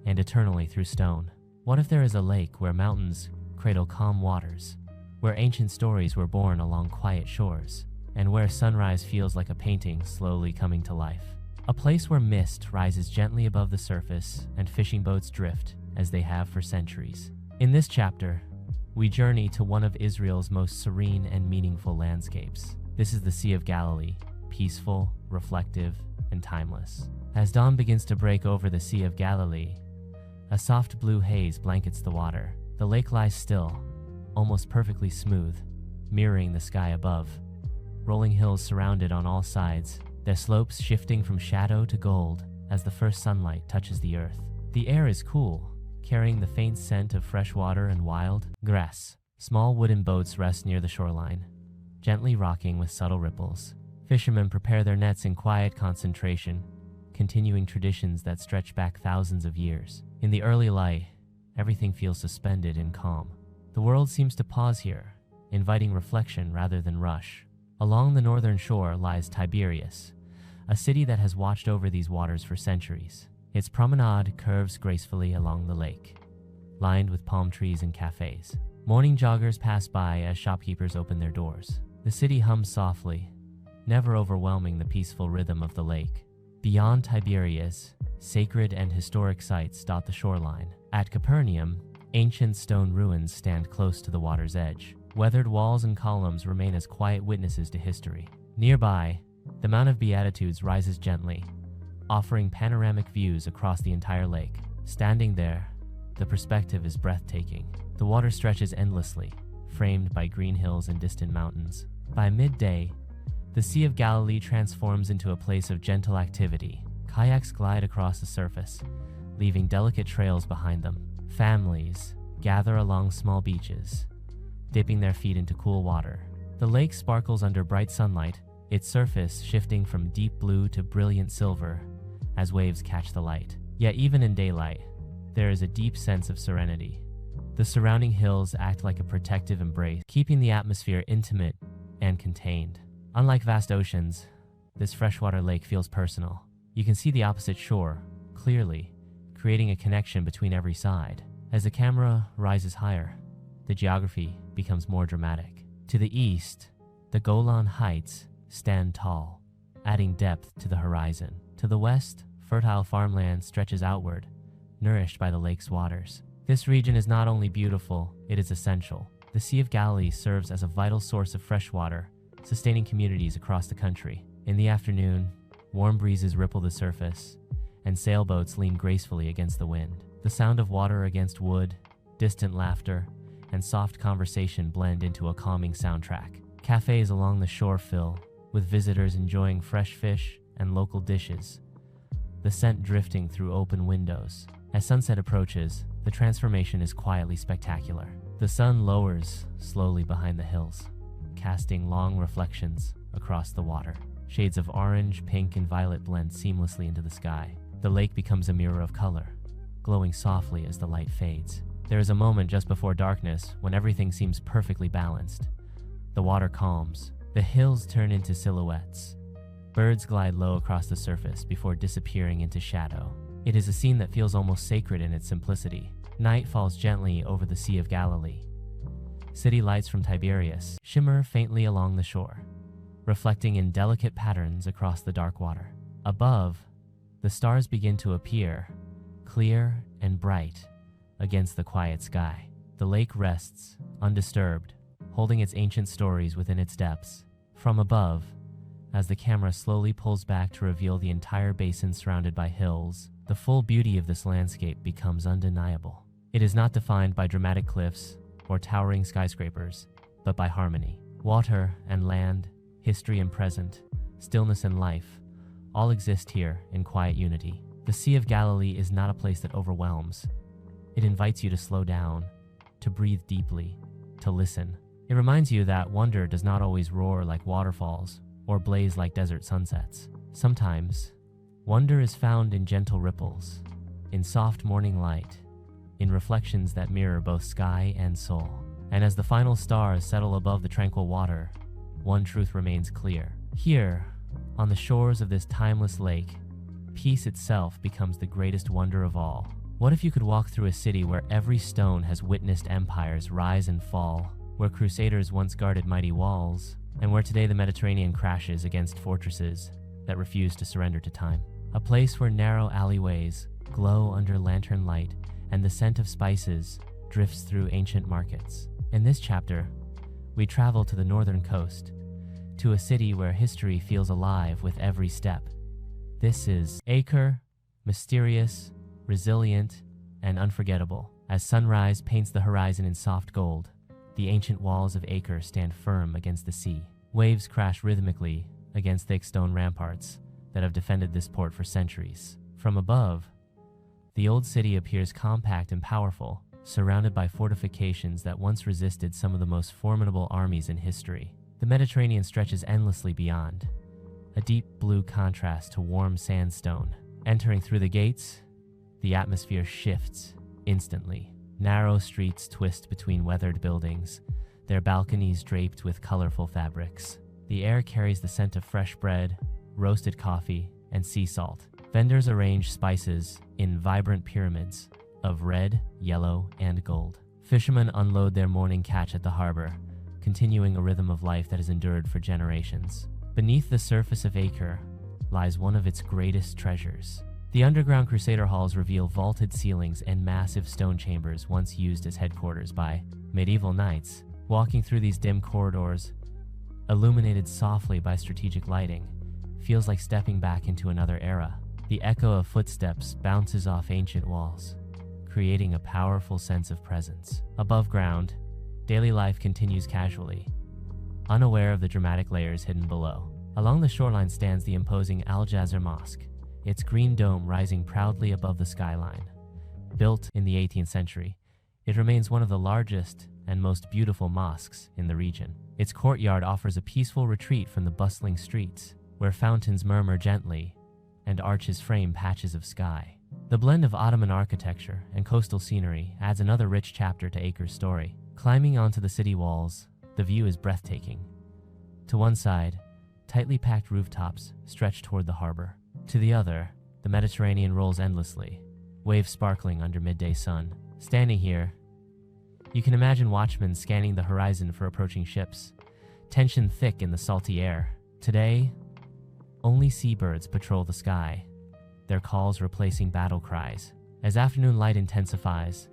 and eternally through stone. What if there is a lake where mountains cradle calm waters, where ancient stories were born along quiet shores, and where sunrise feels like a painting slowly coming to life? A place where mist rises gently above the surface and fishing boats drift as they have for centuries. In this chapter, we journey to one of Israel's most serene and meaningful landscapes. This is the Sea of Galilee, peaceful, reflective, and timeless. As dawn begins to break over the Sea of Galilee, a soft blue haze blankets the water. The lake lies still, almost perfectly smooth, mirroring the sky above. Rolling hills surround it on all sides, their slopes shifting from shadow to gold as the first sunlight touches the earth. The air is cool, carrying the faint scent of fresh water and wild grass. Small wooden boats rest near the shoreline, gently rocking with subtle ripples. Fishermen prepare their nets in quiet concentration, continuing traditions that stretch back thousands of years. In the early light, everything feels suspended in calm. The world seems to pause here, inviting reflection rather than rush. Along the northern shore lies Tiberias, a city that has watched over these waters for centuries. Its promenade curves gracefully along the lake, lined with palm trees and cafes. Morning joggers pass by as shopkeepers open their doors. The city hums softly, never overwhelming the peaceful rhythm of the lake. Beyond Tiberias, sacred and historic sites dot the shoreline. At Capernaum, ancient stone ruins stand close to the water's edge. Weathered walls and columns remain as quiet witnesses to history. Nearby, the Mount of Beatitudes rises gently, offering panoramic views across the entire lake. Standing there, the perspective is breathtaking. The water stretches endlessly, framed by green hills and distant mountains. By midday, the Sea of Galilee transforms into a place of gentle activity. Kayaks glide across the surface, leaving delicate trails behind them. Families gather along small beaches, dipping their feet into cool water. The lake sparkles under bright sunlight, its surface shifting from deep blue to brilliant silver as waves catch the light. Yet even in daylight, there is a deep sense of serenity. The surrounding hills act like a protective embrace, keeping the atmosphere intimate and contained. Unlike vast oceans, this freshwater lake feels personal. You can see the opposite shore clearly, creating a connection between every side. As the camera rises higher, the geography becomes more dramatic. To the east, the Golan Heights stand tall, adding depth to the horizon. To the west, fertile farmland stretches outward, nourished by the lake's waters. This region is not only beautiful, it is essential. The Sea of Galilee serves as a vital source of fresh water, sustaining communities across the country. In the afternoon, warm breezes ripple the surface, and sailboats lean gracefully against the wind. The sound of water against wood, distant laughter, and soft conversation blend into a calming soundtrack. Cafes along the shore fill, with visitors enjoying fresh fish and local dishes, the scent drifting through open windows. As sunset approaches, the transformation is quietly spectacular. The sun lowers slowly behind the hills, casting long reflections across the water. Shades of orange, pink, and violet blend seamlessly into the sky. The lake becomes a mirror of color, glowing softly as the light fades. There is a moment just before darkness when everything seems perfectly balanced. The water calms, the hills turn into silhouettes. Birds glide low across the surface before disappearing into shadow. It is a scene that feels almost sacred in its simplicity. Night falls gently over the Sea of Galilee. City lights from Tiberias shimmer faintly along the shore, reflecting in delicate patterns across the dark water. Above, the stars begin to appear, clear and bright, against the quiet sky. The lake rests, undisturbed, holding its ancient stories within its depths. From above, as the camera slowly pulls back to reveal the entire basin surrounded by hills, the full beauty of this landscape becomes undeniable. It is not defined by dramatic cliffs or towering skyscrapers, but by harmony. Water and land, history and present, stillness and life, all exist here in quiet unity. The Sea of Galilee is not a place that overwhelms. It invites you to slow down, to breathe deeply, to listen. It reminds you that wonder does not always roar like waterfalls or blaze like desert sunsets. Sometimes, wonder is found in gentle ripples, in soft morning light, in reflections that mirror both sky and soul. And as the final stars settle above the tranquil water, one truth remains clear. Here, on the shores of this timeless lake, peace itself becomes the greatest wonder of all. What if you could walk through a city where every stone has witnessed empires rise and fall, where crusaders once guarded mighty walls, and where today the Mediterranean crashes against fortresses that refuse to surrender to time? A place where narrow alleyways glow under lantern light and the scent of spices drifts through ancient markets. In this chapter, we travel to the northern coast, to a city where history feels alive with every step. This is Acre, mysterious, resilient, and unforgettable. As sunrise paints the horizon in soft gold, the ancient walls of Acre stand firm against the sea. Waves crash rhythmically against thick stone ramparts that have defended this port for centuries. From above, the old city appears compact and powerful, surrounded by fortifications that once resisted some of the most formidable armies in history. The Mediterranean stretches endlessly beyond, a deep blue contrast to warm sandstone. Entering through the gates, the atmosphere shifts instantly. Narrow streets twist between weathered buildings, their balconies draped with colorful fabrics. The air carries the scent of fresh bread, roasted coffee, and sea salt. Vendors arrange spices in vibrant pyramids of red, yellow, and gold. Fishermen unload their morning catch at the harbor, continuing a rhythm of life that has endured for generations. Beneath the surface of Acre lies one of its greatest treasures. The underground crusader halls reveal vaulted ceilings and massive stone chambers once used as headquarters by medieval knights. Walking through these dim corridors, illuminated softly by strategic lighting, feels like stepping back into another era. The echo of footsteps bounces off ancient walls, creating a powerful sense of presence. Above ground, daily life continues casually, unaware of the dramatic layers hidden below. Along the shoreline stands the imposing Al-Jazr Mosque, its green dome rising proudly above the skyline. Built in the 18th century, it remains one of the largest and most beautiful mosques in the region. Its courtyard offers a peaceful retreat from the bustling streets, where fountains murmur gently and arches frame patches of sky. The blend of Ottoman architecture and coastal scenery adds another rich chapter to Acre's story. Climbing onto the city walls, the view is breathtaking. To one side, tightly packed rooftops stretch toward the harbor. To the other, the Mediterranean rolls endlessly, waves sparkling under midday sun. Standing here, you can imagine watchmen scanning the horizon for approaching ships, tension thick in the salty air. Today, only seabirds patrol the sky, their calls replacing battle cries. As afternoon light intensifies,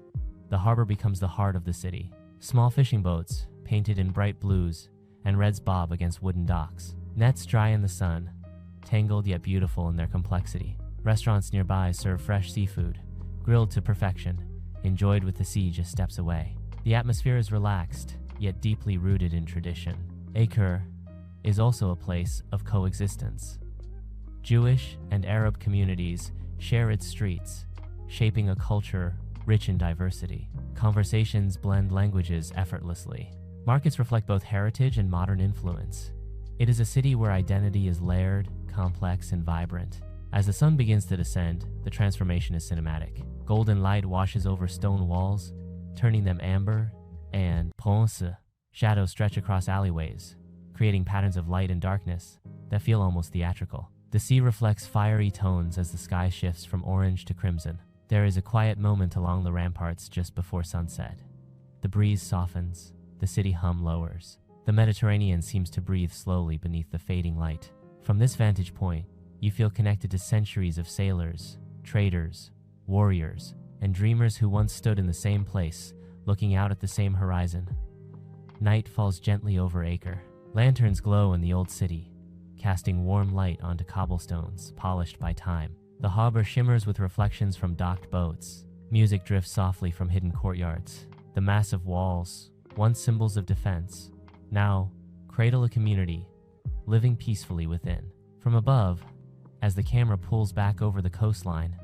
the harbor becomes the heart of the city. Small fishing boats, painted in bright blues and reds, bob against wooden docks. Nets dry in the sun, tangled yet beautiful in their complexity. Restaurants nearby serve fresh seafood, grilled to perfection, enjoyed with the sea just steps away. The atmosphere is relaxed, yet deeply rooted in tradition. Acre is also a place of coexistence. Jewish and Arab communities share its streets, shaping a culture rich in diversity. Conversations blend languages effortlessly. Markets reflect both heritage and modern influence, It is a city where identity is layered, complex, and vibrant. As the sun begins to descend, the transformation is cinematic. Golden light washes over stone walls, turning them amber, and bronze. Shadows stretch across alleyways, creating patterns of light and darkness that feel almost theatrical. The sea reflects fiery tones as the sky shifts from orange to crimson. There is a quiet moment along the ramparts just before sunset. The breeze softens, the city hum lowers. The Mediterranean seems to breathe slowly beneath the fading light. From this vantage point, you feel connected to centuries of sailors, traders, warriors, and dreamers who once stood in the same place, looking out at the same horizon. Night falls gently over Acre. Lanterns glow in the old city, casting warm light onto cobblestones polished by time. The harbor shimmers with reflections from docked boats. Music drifts softly from hidden courtyards. The massive walls, once symbols of defense, now cradle a community, living peacefully within. From above, as the camera pulls back over the coastline,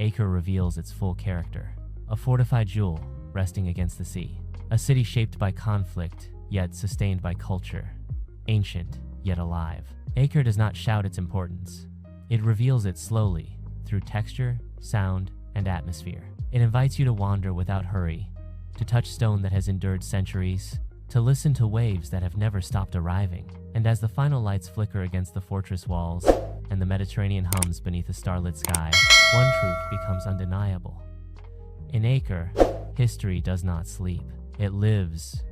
Acre reveals its full character. A fortified jewel resting against the sea. A city shaped by conflict, yet sustained by culture. Ancient, yet alive. Acre does not shout its importance. It reveals it slowly, through texture, sound, and atmosphere. It invites you to wander without hurry, to touch stone that has endured centuries, to listen to waves that have never stopped arriving. And as the final lights flicker against the fortress walls and the Mediterranean hums beneath a starlit sky, one truth becomes undeniable. In Acre, history does not sleep. It lives,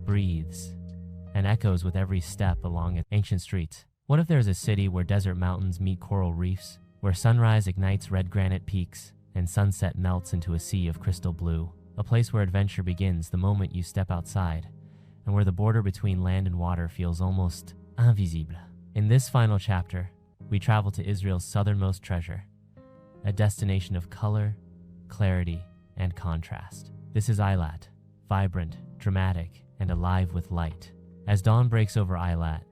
breathes, and echoes with every step along its ancient streets. What if there's a city where desert mountains meet coral reefs, where sunrise ignites red granite peaks, and sunset melts into a sea of crystal blue? A place where adventure begins the moment you step outside, and where the border between land and water feels almost invisible. In this final chapter, we travel to Israel's southernmost treasure, a destination of color, clarity, and contrast. This is Eilat, vibrant, dramatic, and alive with light. As dawn breaks over Eilat,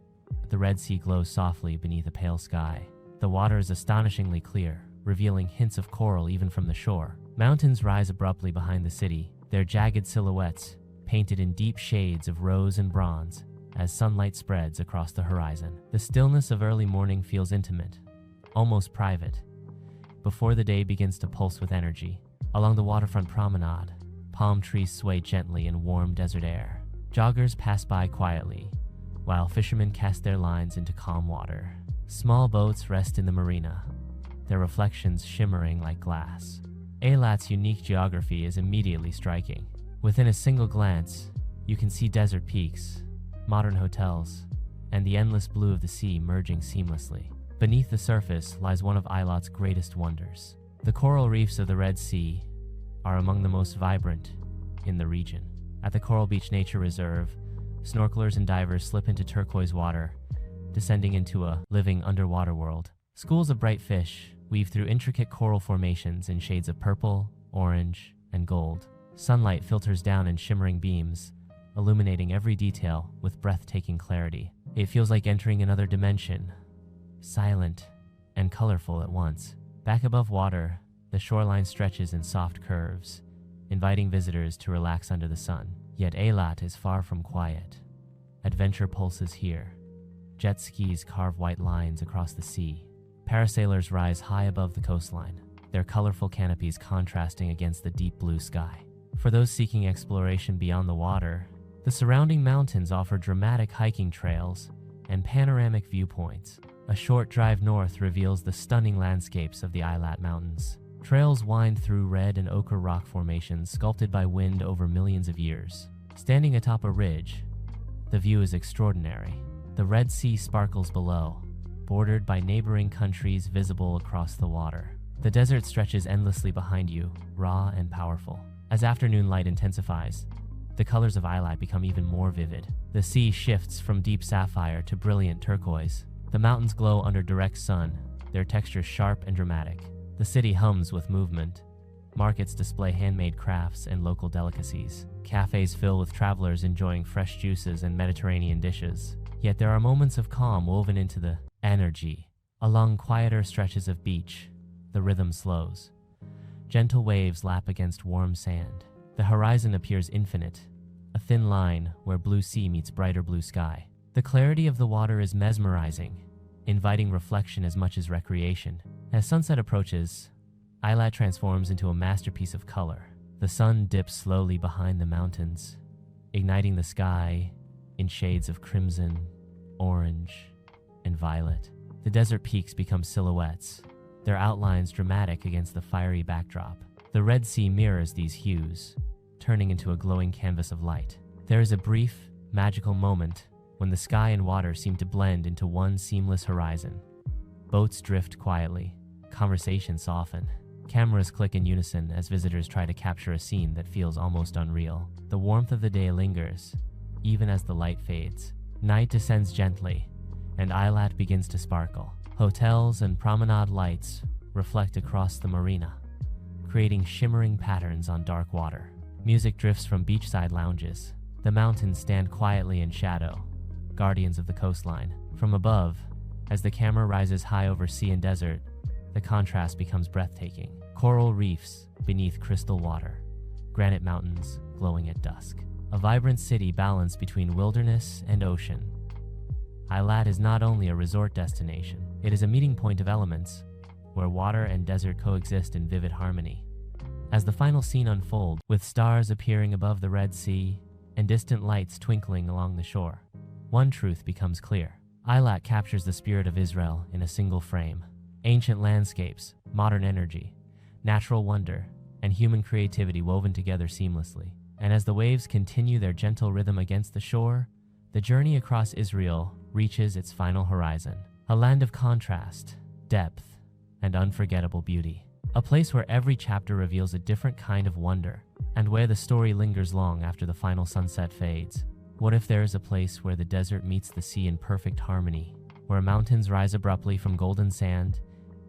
the Red Sea glows softly beneath a pale sky. The water is astonishingly clear, revealing hints of coral even from the shore. Mountains rise abruptly behind the city, their jagged silhouettes painted in deep shades of rose and bronze as sunlight spreads across the horizon. The stillness of early morning feels intimate, almost private, before the day begins to pulse with energy. Along the waterfront promenade, palm trees sway gently in warm desert air. Joggers pass by quietly, while fishermen cast their lines into calm water. Small boats rest in the marina, their reflections shimmering like glass. Eilat's unique geography is immediately striking. Within a single glance, you can see desert peaks, modern hotels, and the endless blue of the sea merging seamlessly. Beneath the surface lies one of Eilat's greatest wonders. The coral reefs of the Red Sea are among the most vibrant in the region. At the Coral Beach Nature Reserve, snorkelers and divers slip into turquoise water, descending into a living underwater world. Schools of bright fish weave through intricate coral formations in shades of purple, orange, and gold. Sunlight filters down in shimmering beams, illuminating every detail with breathtaking clarity. It feels like entering another dimension, silent and colorful at once. Back above water, the shoreline stretches in soft curves, inviting visitors to relax under the sun. Yet Eilat is far from quiet. Adventure pulses here. Jet skis carve white lines across the sea. Parasailers rise high above the coastline, their colorful canopies contrasting against the deep blue sky. For those seeking exploration beyond the water, the surrounding mountains offer dramatic hiking trails and panoramic viewpoints. A short drive north reveals the stunning landscapes of the Eilat Mountains. Trails wind through red and ochre rock formations sculpted by wind over millions of years. Standing atop a ridge, the view is extraordinary. The Red Sea sparkles below, bordered by neighboring countries visible across the water. The desert stretches endlessly behind you, raw and powerful. As afternoon light intensifies, the colors of Eilat become even more vivid. The sea shifts from deep sapphire to brilliant turquoise. The mountains glow under direct sun, their texture sharp and dramatic. The city hums with movement. Markets display handmade crafts and local delicacies. Cafes fill with travelers enjoying fresh juices and Mediterranean dishes. Yet there are moments of calm woven into the energy. Along quieter stretches of beach, the rhythm slows. Gentle waves lap against warm sand. The horizon appears infinite, a thin line where blue sea meets brighter blue sky. The clarity of the water is mesmerizing, inviting reflection as much as recreation. As sunset approaches, Eilat transforms into a masterpiece of color. The sun dips slowly behind the mountains, igniting the sky in shades of crimson, orange, and violet. The desert peaks become silhouettes, their outlines dramatic against the fiery backdrop. The Red Sea mirrors these hues, turning into a glowing canvas of light. There is a brief, magical moment when the sky and water seem to blend into one seamless horizon. Boats drift quietly, conversations soften. Cameras click in unison as visitors try to capture a scene that feels almost unreal. The warmth of the day lingers, even as the light fades. Night descends gently, and Eilat begins to sparkle. Hotels and promenade lights reflect across the marina, creating shimmering patterns on dark water. Music drifts from beachside lounges. The mountains stand quietly in shadow, guardians of the coastline. From above, as the camera rises high over sea and desert, the contrast becomes breathtaking. Coral reefs beneath crystal water, granite mountains glowing at dusk. A vibrant city balanced between wilderness and ocean. Eilat is not only a resort destination, it is a meeting point of elements where water and desert coexist in vivid harmony. As the final scene unfolds, with stars appearing above the Red Sea and distant lights twinkling along the shore, one truth becomes clear. Eilat captures the spirit of Israel in a single frame. Ancient landscapes, modern energy, natural wonder, and human creativity woven together seamlessly. And as the waves continue their gentle rhythm against the shore, the journey across Israel reaches its final horizon. A land of contrast, depth, and unforgettable beauty. A place where every chapter reveals a different kind of wonder, and where the story lingers long after the final sunset fades. What if there is a place where the desert meets the sea in perfect harmony, where mountains rise abruptly from golden sand,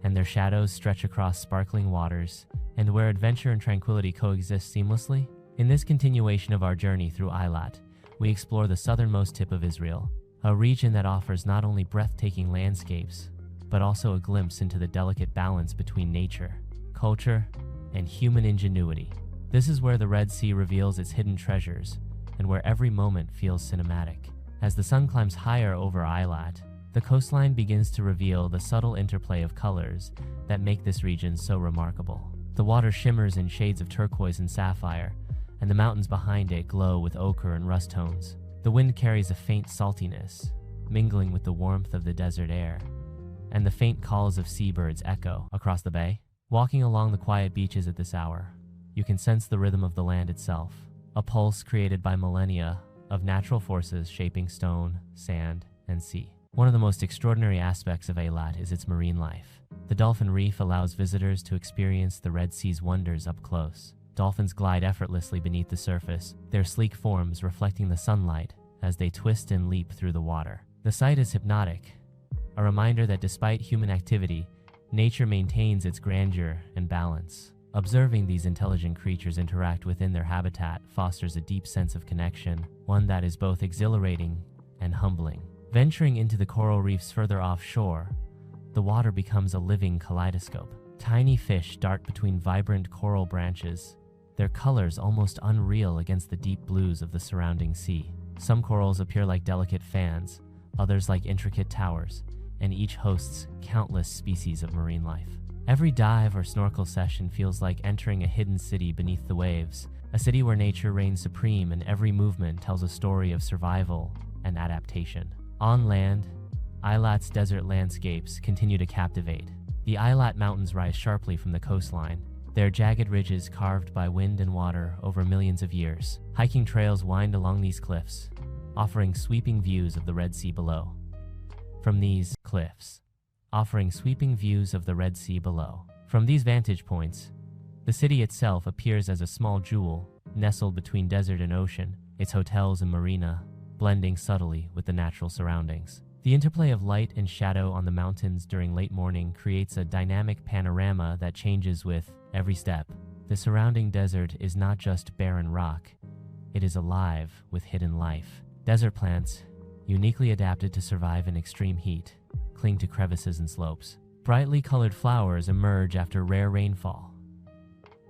and their shadows stretch across sparkling waters, and where adventure and tranquility coexist seamlessly? In this continuation of our journey through Eilat, we explore the southernmost tip of Israel, a region that offers not only breathtaking landscapes, but also a glimpse into the delicate balance between nature, culture, and human ingenuity. This is where the Red Sea reveals its hidden treasures, and where every moment feels cinematic. As the sun climbs higher over Eilat, the coastline begins to reveal the subtle interplay of colors that make this region so remarkable. The water shimmers in shades of turquoise and sapphire, and the mountains behind it glow with ochre and rust tones. The wind carries a faint saltiness, mingling with the warmth of the desert air, and the faint calls of seabirds echo across the bay. Walking along the quiet beaches at this hour, you can sense the rhythm of the land itself, a pulse created by millennia of natural forces shaping stone, sand, and sea. One of the most extraordinary aspects of Eilat is its marine life. The dolphin reef allows visitors to experience the Red Sea's wonders up close. Dolphins glide effortlessly beneath the surface, their sleek forms reflecting the sunlight as they twist and leap through the water. The sight is hypnotic, a reminder that despite human activity, nature maintains its grandeur and balance. Observing these intelligent creatures interact within their habitat fosters a deep sense of connection, one that is both exhilarating and humbling. Venturing into the coral reefs further offshore, the water becomes a living kaleidoscope. Tiny fish dart between vibrant coral branches, their colors almost unreal against the deep blues of the surrounding sea. Some corals appear like delicate fans, others like intricate towers, and each hosts countless species of marine life. Every dive or snorkel session feels like entering a hidden city beneath the waves, a city where nature reigns supreme and every movement tells a story of survival and adaptation. On land, Eilat's desert landscapes continue to captivate. The Eilat Mountains rise sharply from the coastline, their jagged ridges carved by wind and water over millions of years. Hiking trails wind along these cliffs, offering sweeping views of the Red Sea below. From these vantage points, the city itself appears as a small jewel nestled between desert and ocean, its hotels and marina blending subtly with the natural surroundings. The interplay of light and shadow on the mountains during late morning creates a dynamic panorama that changes with every step. The surrounding desert is not just barren rock, it is alive with hidden life. Desert plants, uniquely adapted to survive in extreme heat, cling to crevices and slopes. Brightly colored flowers emerge after rare rainfall,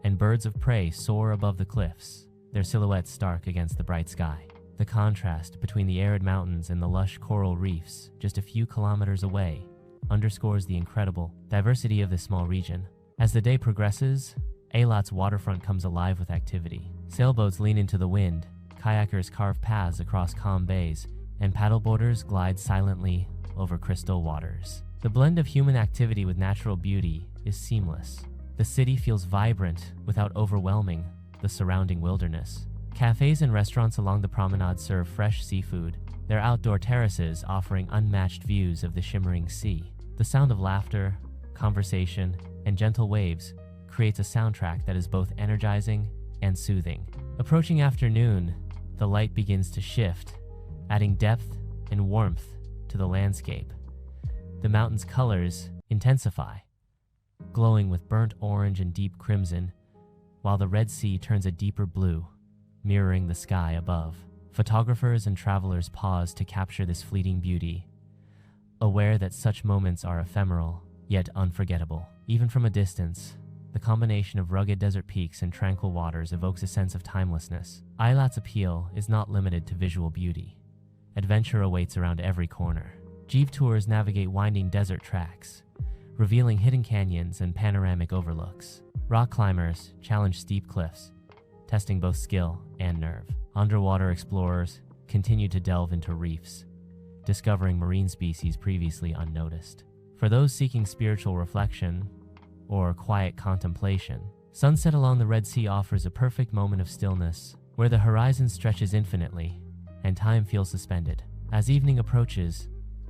and birds of prey soar above the cliffs, their silhouettes stark against the bright sky. The contrast between the arid mountains and the lush coral reefs just a few kilometers away underscores the incredible diversity of this small region. As the day progresses, Eilat's waterfront comes alive with activity. Sailboats lean into the wind, kayakers carve paths across calm bays, and paddleboarders glide silently over crystal waters. The blend of human activity with natural beauty is seamless. The city feels vibrant without overwhelming the surrounding wilderness. Cafes and restaurants along the promenade serve fresh seafood, their outdoor terraces offering unmatched views of the shimmering sea. The sound of laughter, conversation, and gentle waves creates a soundtrack that is both energizing and soothing. Approaching afternoon, the light begins to shift, adding depth and warmth to the landscape. The mountain's colors intensify, glowing with burnt orange and deep crimson, while the Red Sea turns a deeper blue, mirroring the sky above. Photographers and travelers pause to capture this fleeting beauty, aware that such moments are ephemeral, yet unforgettable. Even from a distance, the combination of rugged desert peaks and tranquil waters evokes a sense of timelessness. Eilat's appeal is not limited to visual beauty. Adventure awaits around every corner. Jeep tours navigate winding desert tracks, revealing hidden canyons and panoramic overlooks. Rock climbers challenge steep cliffs, testing both skill and nerve. Underwater explorers continue to delve into reefs, discovering marine species previously unnoticed. For those seeking spiritual reflection or quiet contemplation, sunset along the Red Sea offers a perfect moment of stillness, where the horizon stretches infinitely and time feels suspended. As evening approaches,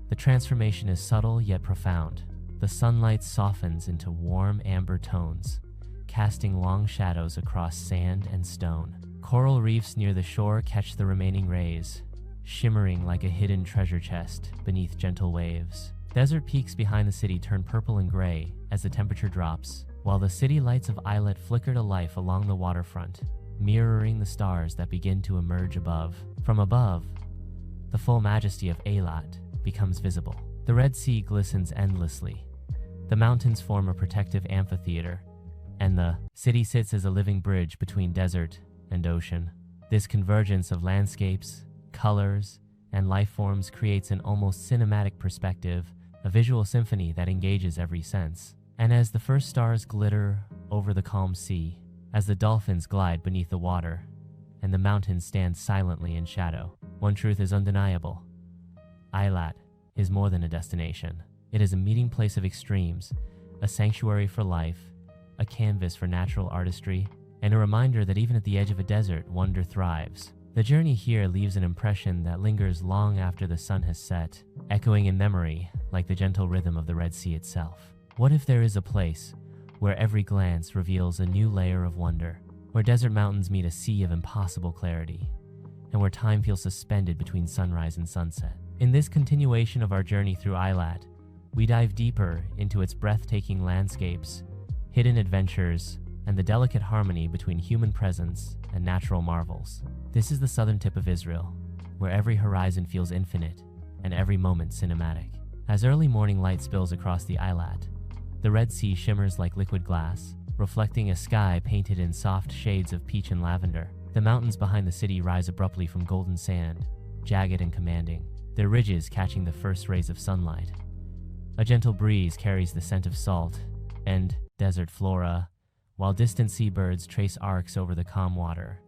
the transformation is subtle yet profound. The sunlight softens into warm amber tones, casting long shadows across sand and stone. Coral reefs near the shore catch the remaining rays, shimmering like a hidden treasure chest beneath gentle waves. Desert peaks behind the city turn purple and gray as the temperature drops, while the city lights of Eilat flicker to life along the waterfront, mirroring the stars that begin to emerge above. From above, the full majesty of Eilat becomes visible. The Red Sea glistens endlessly. The mountains form a protective amphitheater, and the city sits as a living bridge between desert and ocean. This convergence of landscapes, colors, and life forms creates an almost cinematic perspective, a visual symphony that engages every sense. And as the first stars glitter over the calm sea, as the dolphins glide beneath the water, and the mountains stand silently in shadow, one truth is undeniable. Eilat is more than a destination. It is a meeting place of extremes, a sanctuary for life, a canvas for natural artistry, and a reminder that even at the edge of a desert, wonder thrives. The journey here leaves an impression that lingers long after the sun has set, echoing in memory like the gentle rhythm of the Red Sea itself. What if there is a place where every glance reveals a new layer of wonder, where desert mountains meet a sea of impossible clarity, and where time feels suspended between sunrise and sunset? In this continuation of our journey through Eilat, we dive deeper into its breathtaking landscapes, hidden adventures, and the delicate harmony between human presence and natural marvels. This is the southern tip of Israel, where every horizon feels infinite and every moment cinematic. As early morning light spills across the Eilat, the Red Sea shimmers like liquid glass, reflecting a sky painted in soft shades of peach and lavender. The mountains behind the city rise abruptly from golden sand, jagged and commanding, their ridges catching the first rays of sunlight. A gentle breeze carries the scent of salt and desert flora, while distant seabirds trace arcs over the calm water,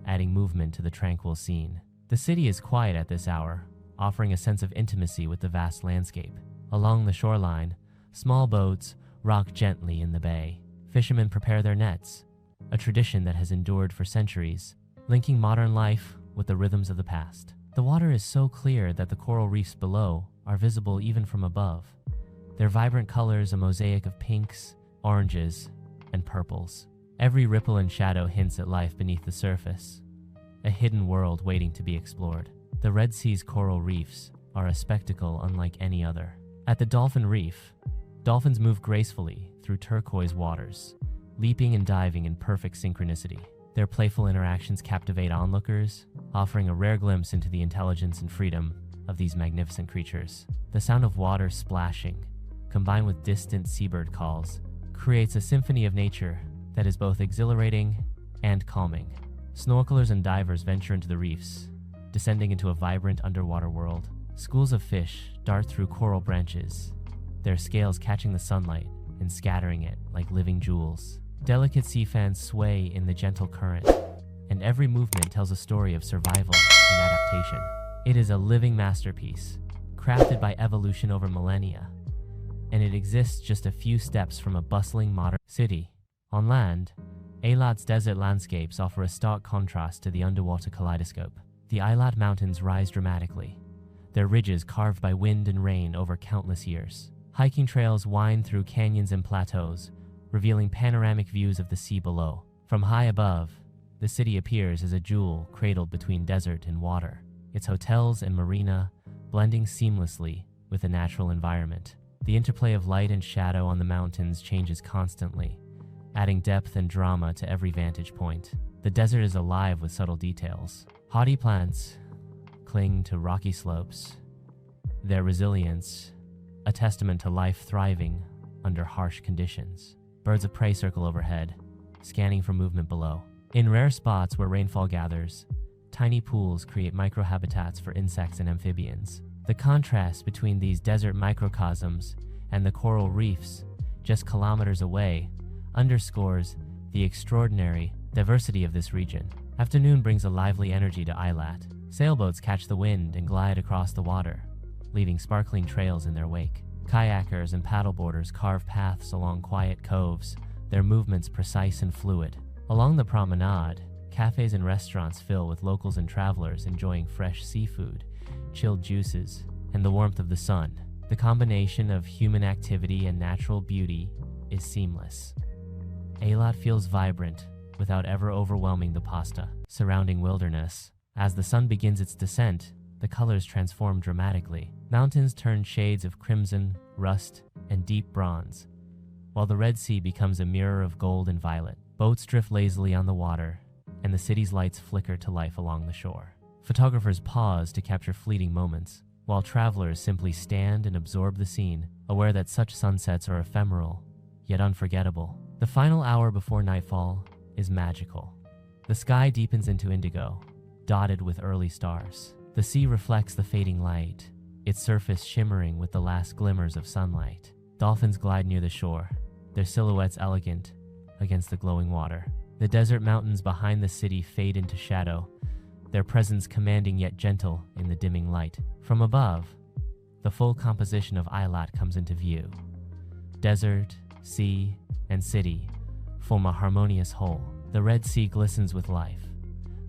adding movement to the tranquil scene. The city is quiet at this hour, offering a sense of intimacy with the vast landscape. Along the shoreline, small boats rock gently in the bay. Fishermen prepare their nets, a tradition that has endured for centuries, linking modern life with the rhythms of the past. The water is so clear that the coral reefs below are visible even from above, their vibrant colors a mosaic of pinks, oranges, and purples. Every ripple and shadow hints at life beneath the surface, a hidden world waiting to be explored. The Red Sea's coral reefs are a spectacle unlike any other. At the Dolphin Reef, dolphins move gracefully through turquoise waters, leaping and diving in perfect synchronicity. Their playful interactions captivate onlookers, offering a rare glimpse into the intelligence and freedom of these magnificent creatures. The sound of water splashing, combined with distant seabird calls, creates a symphony of nature that is both exhilarating and calming. Snorkelers and divers venture into the reefs, descending into a vibrant underwater world. Schools of fish dart through coral branches, their scales catching the sunlight and scattering it like living jewels. Delicate sea fans sway in the gentle current, and every movement tells a story of survival and adaptation. It is a living masterpiece, crafted by evolution over millennia, and it exists just a few steps from a bustling modern city. On land, Eilat's desert landscapes offer a stark contrast to the underwater kaleidoscope. The Eilat Mountains rise dramatically, their ridges carved by wind and rain over countless years. Hiking trails wind through canyons and plateaus, revealing panoramic views of the sea below. From high above, the city appears as a jewel cradled between desert and water, its hotels and marina blending seamlessly with the natural environment. The interplay of light and shadow on the mountains changes constantly, adding depth and drama to every vantage point. The desert is alive with subtle details. Hardy plants cling to rocky slopes, their resilience a testament to life thriving under harsh conditions. Birds of prey circle overhead, scanning for movement below. In rare spots where rainfall gathers, tiny pools create microhabitats for insects and amphibians. The contrast between these desert microcosms and the coral reefs just kilometers away underscores the extraordinary diversity of this region. Afternoon brings a lively energy to Eilat. Sailboats catch the wind and glide across the water, leaving sparkling trails in their wake. Kayakers and paddleboarders carve paths along quiet coves, their movements precise and fluid. Along the promenade, cafes and restaurants fill with locals and travelers enjoying fresh seafood, chilled juices, and the warmth of the sun. The combination of human activity and natural beauty is seamless. Eilat feels vibrant without ever overwhelming the pasta surrounding wilderness. As the sun begins its descent, the colors transform dramatically. Mountains turn shades of crimson, rust, and deep bronze, while the Red Sea becomes a mirror of gold and violet. Boats drift lazily on the water, and the city's lights flicker to life along the shore. Photographers pause to capture fleeting moments, while travelers simply stand and absorb the scene, aware that such sunsets are ephemeral, yet unforgettable. The final hour before nightfall is magical. The sky deepens into indigo, dotted with early stars. The sea reflects the fading light, its surface shimmering with the last glimmers of sunlight. Dolphins glide near the shore, their silhouettes elegant against the glowing water. The desert mountains behind the city fade into shadow, their presence commanding yet gentle in the dimming light. From above, the full composition of Eilat comes into view. Desert, sea, and city form a harmonious whole. The Red Sea glistens with life.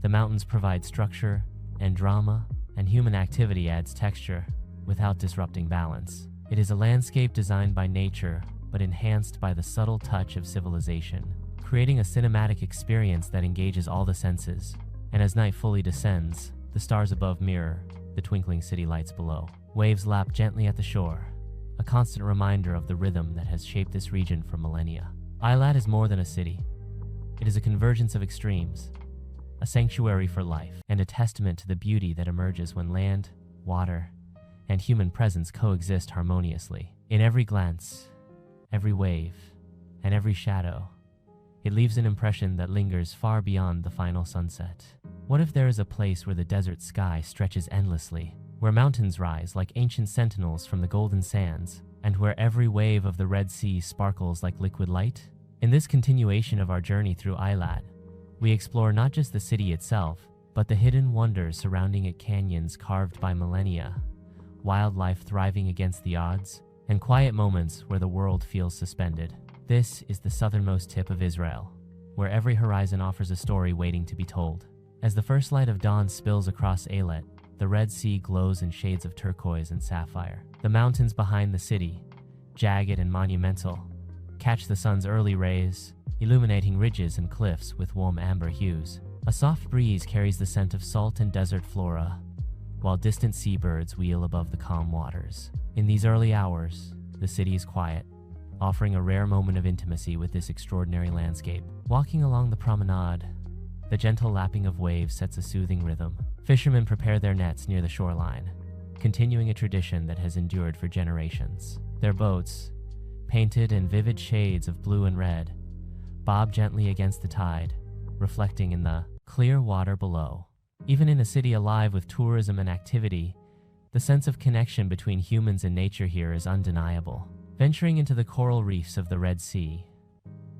The mountains provide structure and drama, and human activity adds texture without disrupting balance. It is a landscape designed by nature, but enhanced by the subtle touch of civilization, creating a cinematic experience that engages all the senses. And as night fully descends, the stars above mirror the twinkling city lights below. Waves lap gently at the shore, a constant reminder of the rhythm that has shaped this region for millennia. Eilat is more than a city. It is a convergence of extremes, a sanctuary for life, and a testament to the beauty that emerges when land, water, and human presence coexist harmoniously. In every glance, every wave, and every shadow, it leaves an impression that lingers far beyond the final sunset. What if there is a place where the desert sky stretches endlessly, where mountains rise like ancient sentinels from the golden sands, and where every wave of the Red Sea sparkles like liquid light? In this continuation of our journey through Eilat, we explore not just the city itself, but the hidden wonders surrounding it: canyons carved by millennia, wildlife thriving against the odds, and quiet moments where the world feels suspended. This is the southernmost tip of Israel, where every horizon offers a story waiting to be told. As the first light of dawn spills across Eilat, the Red Sea glows in shades of turquoise and sapphire. The mountains behind the city, jagged and monumental, catch the sun's early rays, illuminating ridges and cliffs with warm amber hues. A soft breeze carries the scent of salt and desert flora, while distant seabirds wheel above the calm waters. In these early hours, the city is quiet, offering a rare moment of intimacy with this extraordinary landscape. Walking along the promenade, the gentle lapping of waves sets a soothing rhythm. Fishermen prepare their nets near the shoreline, continuing a tradition that has endured for generations. Their boats, painted in vivid shades of blue and red, bob gently against the tide, reflecting in the clear water below. Even in a city alive with tourism and activity, the sense of connection between humans and nature here is undeniable. Venturing into the coral reefs of the Red Sea,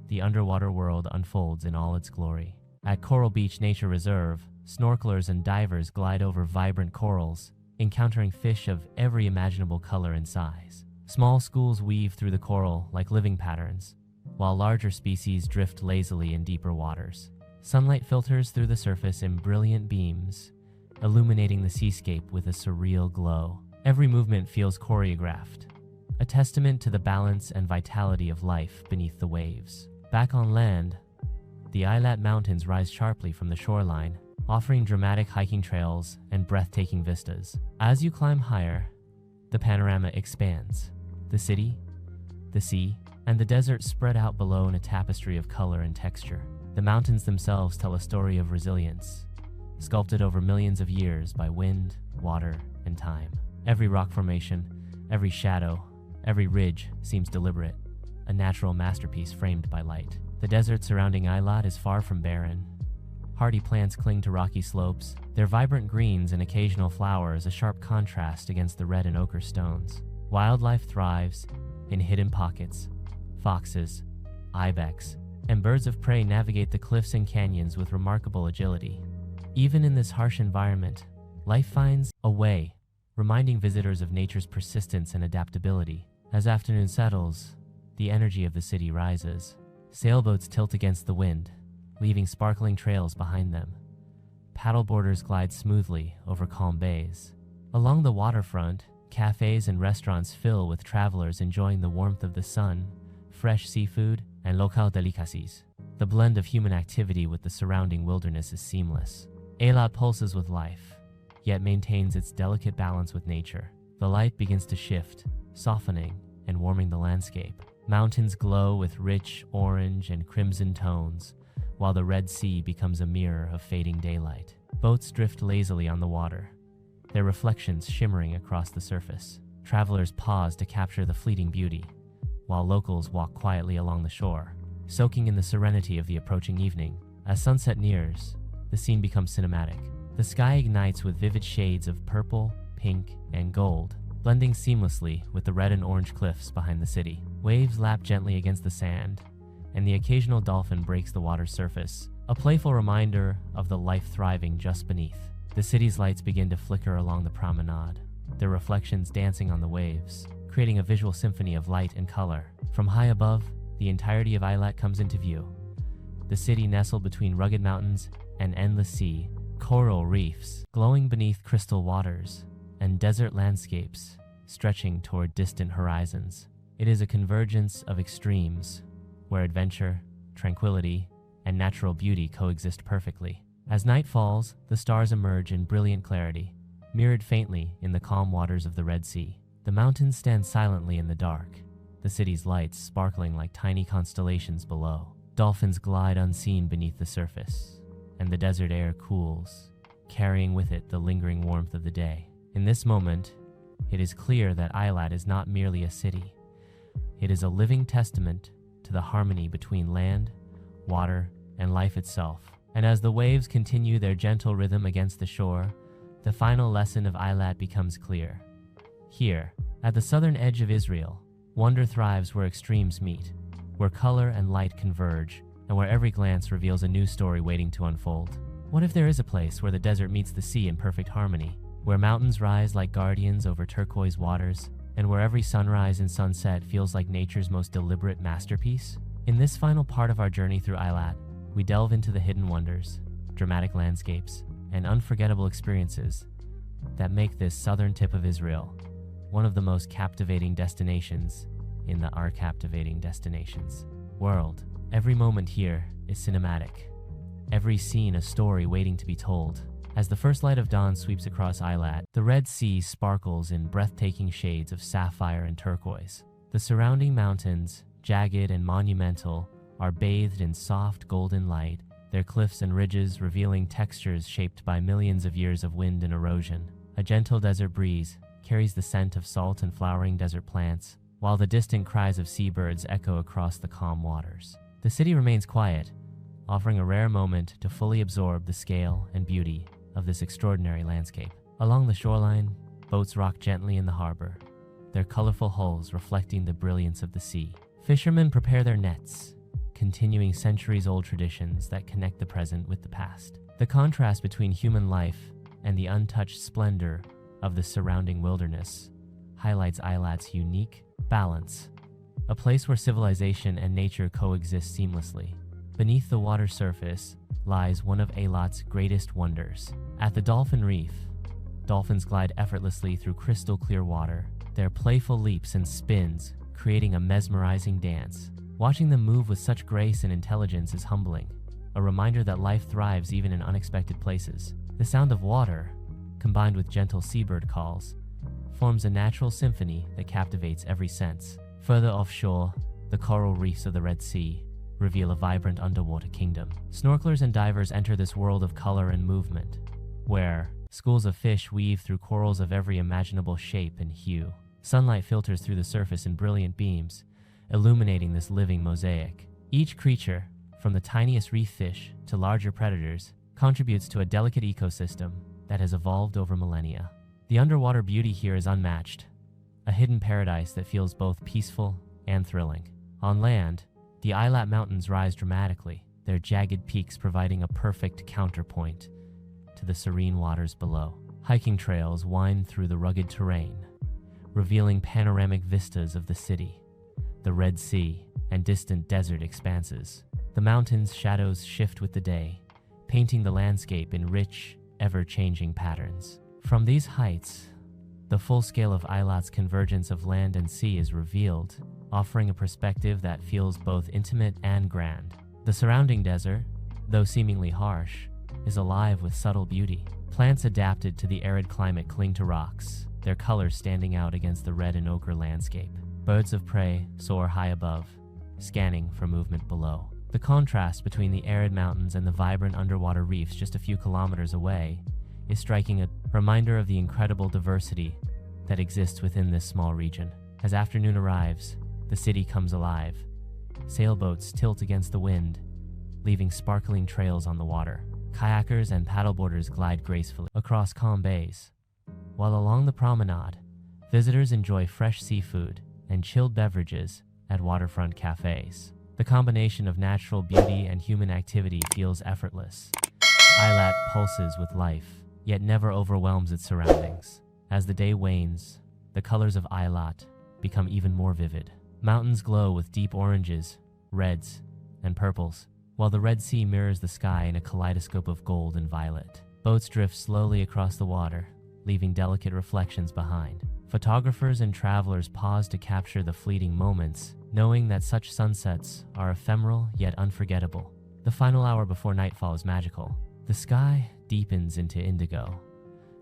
the underwater world unfolds in all its glory. At Coral Beach Nature Reserve, snorkelers and divers glide over vibrant corals, encountering fish of every imaginable color and size. Small schools weave through the coral like living patterns, while larger species drift lazily in deeper waters. Sunlight filters through the surface in brilliant beams, illuminating the seascape with a surreal glow. Every movement feels choreographed, a testament to the balance and vitality of life beneath the waves. Back on land, the Eilat Mountains rise sharply from the shoreline, offering dramatic hiking trails and breathtaking vistas. As you climb higher, the panorama expands. The city, the sea, and the desert spread out below in a tapestry of color and texture. The mountains themselves tell a story of resilience, sculpted over millions of years by wind, water, and time. Every rock formation, every shadow, every ridge seems deliberate, a natural masterpiece framed by light. The desert surrounding Eilat is far from barren. Hardy plants cling to rocky slopes, their vibrant greens and occasional flowers a sharp contrast against the red and ochre stones. Wildlife thrives in hidden pockets. Foxes, ibex, and birds of prey navigate the cliffs and canyons with remarkable agility. Even in this harsh environment, life finds a way, reminding visitors of nature's persistence and adaptability. As afternoon settles, the energy of the city rises. Sailboats tilt against the wind, leaving sparkling trails behind them. Paddleboarders glide smoothly over calm bays. Along the waterfront, cafes and restaurants fill with travelers enjoying the warmth of the sun, fresh seafood, and local delicacies. The blend of human activity with the surrounding wilderness is seamless. Eilat pulses with life, yet maintains its delicate balance with nature. The light begins to shift, softening and warming the landscape. Mountains glow with rich orange and crimson tones, while the Red Sea becomes a mirror of fading daylight. Boats drift lazily on the water, their reflections shimmering across the surface. Travelers pause to capture the fleeting beauty, while locals walk quietly along the shore, soaking in the serenity of the approaching evening. As sunset nears, the scene becomes cinematic. The sky ignites with vivid shades of purple, pink, and gold, blending seamlessly with the red and orange cliffs behind the city. Waves lap gently against the sand, and the occasional dolphin breaks the water's surface, a playful reminder of the life thriving just beneath. The city's lights begin to flicker along the promenade, their reflections dancing on the waves, creating a visual symphony of light and color. From high above, the entirety of Eilat comes into view. The city nestled between rugged mountains and endless sea, coral reefs glowing beneath crystal waters, and desert landscapes stretching toward distant horizons. It is a convergence of extremes, where adventure, tranquility, and natural beauty coexist perfectly. As night falls, the stars emerge in brilliant clarity, mirrored faintly in the calm waters of the Red Sea. The mountains stand silently in the dark, the city's lights sparkling like tiny constellations below. Dolphins glide unseen beneath the surface, and the desert air cools, carrying with it the lingering warmth of the day. In this moment, it is clear that Eilat is not merely a city. It is a living testament to the harmony between land, water, and life itself. And as the waves continue their gentle rhythm against the shore, the final lesson of Eilat becomes clear. Here, at the southern edge of Israel, wonder thrives where extremes meet, where color and light converge, and where every glance reveals a new story waiting to unfold. What if there is a place where the desert meets the sea in perfect harmony, where mountains rise like guardians over turquoise waters, and where every sunrise and sunset feels like nature's most deliberate masterpiece? In this final part of our journey through Eilat, we delve into the hidden wonders, dramatic landscapes, and unforgettable experiences that make this southern tip of Israel one of the most captivating destinations in the Our Captivating Destinations world. Every moment here is cinematic, every scene a story waiting to be told. As the first light of dawn sweeps across Eilat, the Red Sea sparkles in breathtaking shades of sapphire and turquoise. The surrounding mountains, jagged and monumental, are bathed in soft golden light, their cliffs and ridges revealing textures shaped by millions of years of wind and erosion. A gentle desert breeze carries the scent of salt and flowering desert plants, while the distant cries of seabirds echo across the calm waters. The city remains quiet, offering a rare moment to fully absorb the scale and beauty of this extraordinary landscape. Along the shoreline, boats rock gently in the harbor, their colorful hulls reflecting the brilliance of the sea. Fishermen prepare their nets, continuing centuries-old traditions that connect the present with the past. The contrast between human life and the untouched splendor of the surrounding wilderness highlights Eilat's unique balance, a place where civilization and nature coexist seamlessly. Beneath the water surface lies one of Eilat's greatest wonders. At the Dolphin Reef, dolphins glide effortlessly through crystal clear water, their playful leaps and spins creating a mesmerizing dance. Watching them move with such grace and intelligence is humbling, a reminder that life thrives even in unexpected places. The sound of water, combined with gentle seabird calls, forms a natural symphony that captivates every sense. Further offshore, the coral reefs of the Red Sea reveal a vibrant underwater kingdom. Snorkelers and divers enter this world of color and movement, where schools of fish weave through corals of every imaginable shape and hue. Sunlight filters through the surface in brilliant beams, illuminating this living mosaic. Each creature, from the tiniest reef fish to larger predators, contributes to a delicate ecosystem that has evolved over millennia. The underwater beauty here is unmatched, a hidden paradise that feels both peaceful and thrilling. On land, the Eilat Mountains rise dramatically, their jagged peaks providing a perfect counterpoint to the serene waters below. Hiking trails wind through the rugged terrain, revealing panoramic vistas of the city, the Red Sea, and distant desert expanses. The mountains' shadows shift with the day, painting the landscape in rich, ever-changing patterns. From these heights, the full scale of Eilat's convergence of land and sea is revealed, offering a perspective that feels both intimate and grand. The surrounding desert, though seemingly harsh, is alive with subtle beauty. Plants adapted to the arid climate cling to rocks, their colors standing out against the red and ochre landscape. Birds of prey soar high above, scanning for movement below. The contrast between the arid mountains and the vibrant underwater reefs just a few kilometers away is striking, a reminder of the incredible diversity that exists within this small region. As afternoon arrives, the city comes alive. Sailboats tilt against the wind, leaving sparkling trails on the water. Kayakers and paddleboarders glide gracefully across calm bays, while along the promenade, visitors enjoy fresh seafood and chilled beverages at waterfront cafes. The combination of natural beauty and human activity feels effortless. Eilat pulses with life, yet never overwhelms its surroundings. As the day wanes, the colors of Eilat become even more vivid. Mountains glow with deep oranges, reds, and purples, while the Red Sea mirrors the sky in a kaleidoscope of gold and violet. Boats drift slowly across the water, leaving delicate reflections behind. Photographers and travelers pause to capture the fleeting moments, knowing that such sunsets are ephemeral yet unforgettable. The final hour before nightfall is magical. The sky deepens into indigo.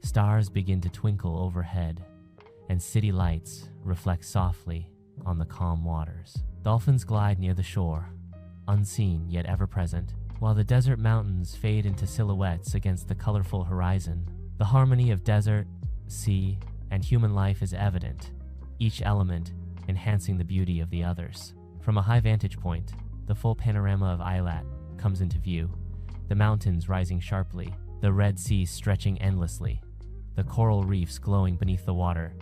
Stars begin to twinkle overhead, and city lights reflect softly on the calm waters. Dolphins glide near the shore, unseen yet ever present, while the desert mountains fade into silhouettes against the colorful horizon. The harmony of desert, sea, and human life is evident, each element enhancing the beauty of the others. From a high vantage point, the full panorama of Eilat comes into view, the mountains rising sharply, the Red Sea stretching endlessly, the coral reefs glowing beneath the water,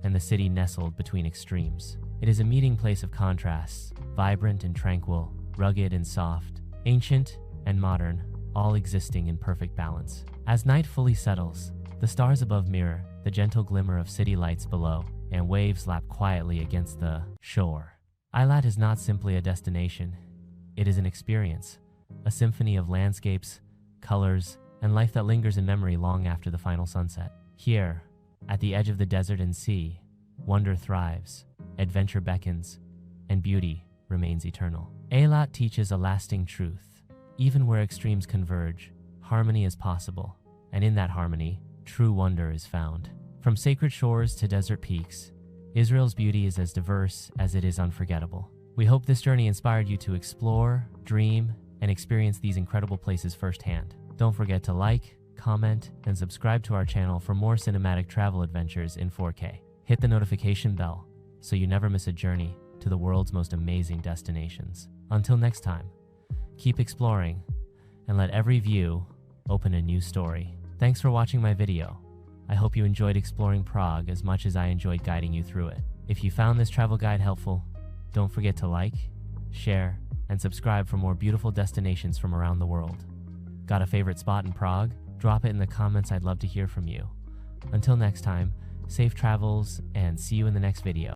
and the city nestled between extremes. It is a meeting place of contrasts, vibrant and tranquil, rugged and soft, ancient and modern, all existing in perfect balance. As night fully settles, the stars above mirror the gentle glimmer of city lights below, and waves lap quietly against the shore. Eilat is not simply a destination, it is an experience, a symphony of landscapes, colors, and life that lingers in memory long after the final sunset. Here, at the edge of the desert and sea, wonder thrives, adventure beckons, and beauty remains eternal. Eilat teaches a lasting truth. Even where extremes converge, harmony is possible, and in that harmony, true wonder is found. From sacred shores to desert peaks, Israel's beauty is as diverse as it is unforgettable. We hope this journey inspired you to explore, dream, and experience these incredible places firsthand. Don't forget to like, comment, and subscribe to our channel for more cinematic travel adventures in 4K. Hit the notification bell so you never miss a journey to the world's most amazing destinations. Until next time, keep exploring and let every view open a new story. Thanks for watching my video. I hope you enjoyed exploring Prague as much as I enjoyed guiding you through it. If you found this travel guide helpful, don't forget to like, share, and subscribe for more beautiful destinations from around the world. Got a favorite spot in Prague? Drop it in the comments, I'd love to hear from you. Until next time, safe travels and see you in the next video.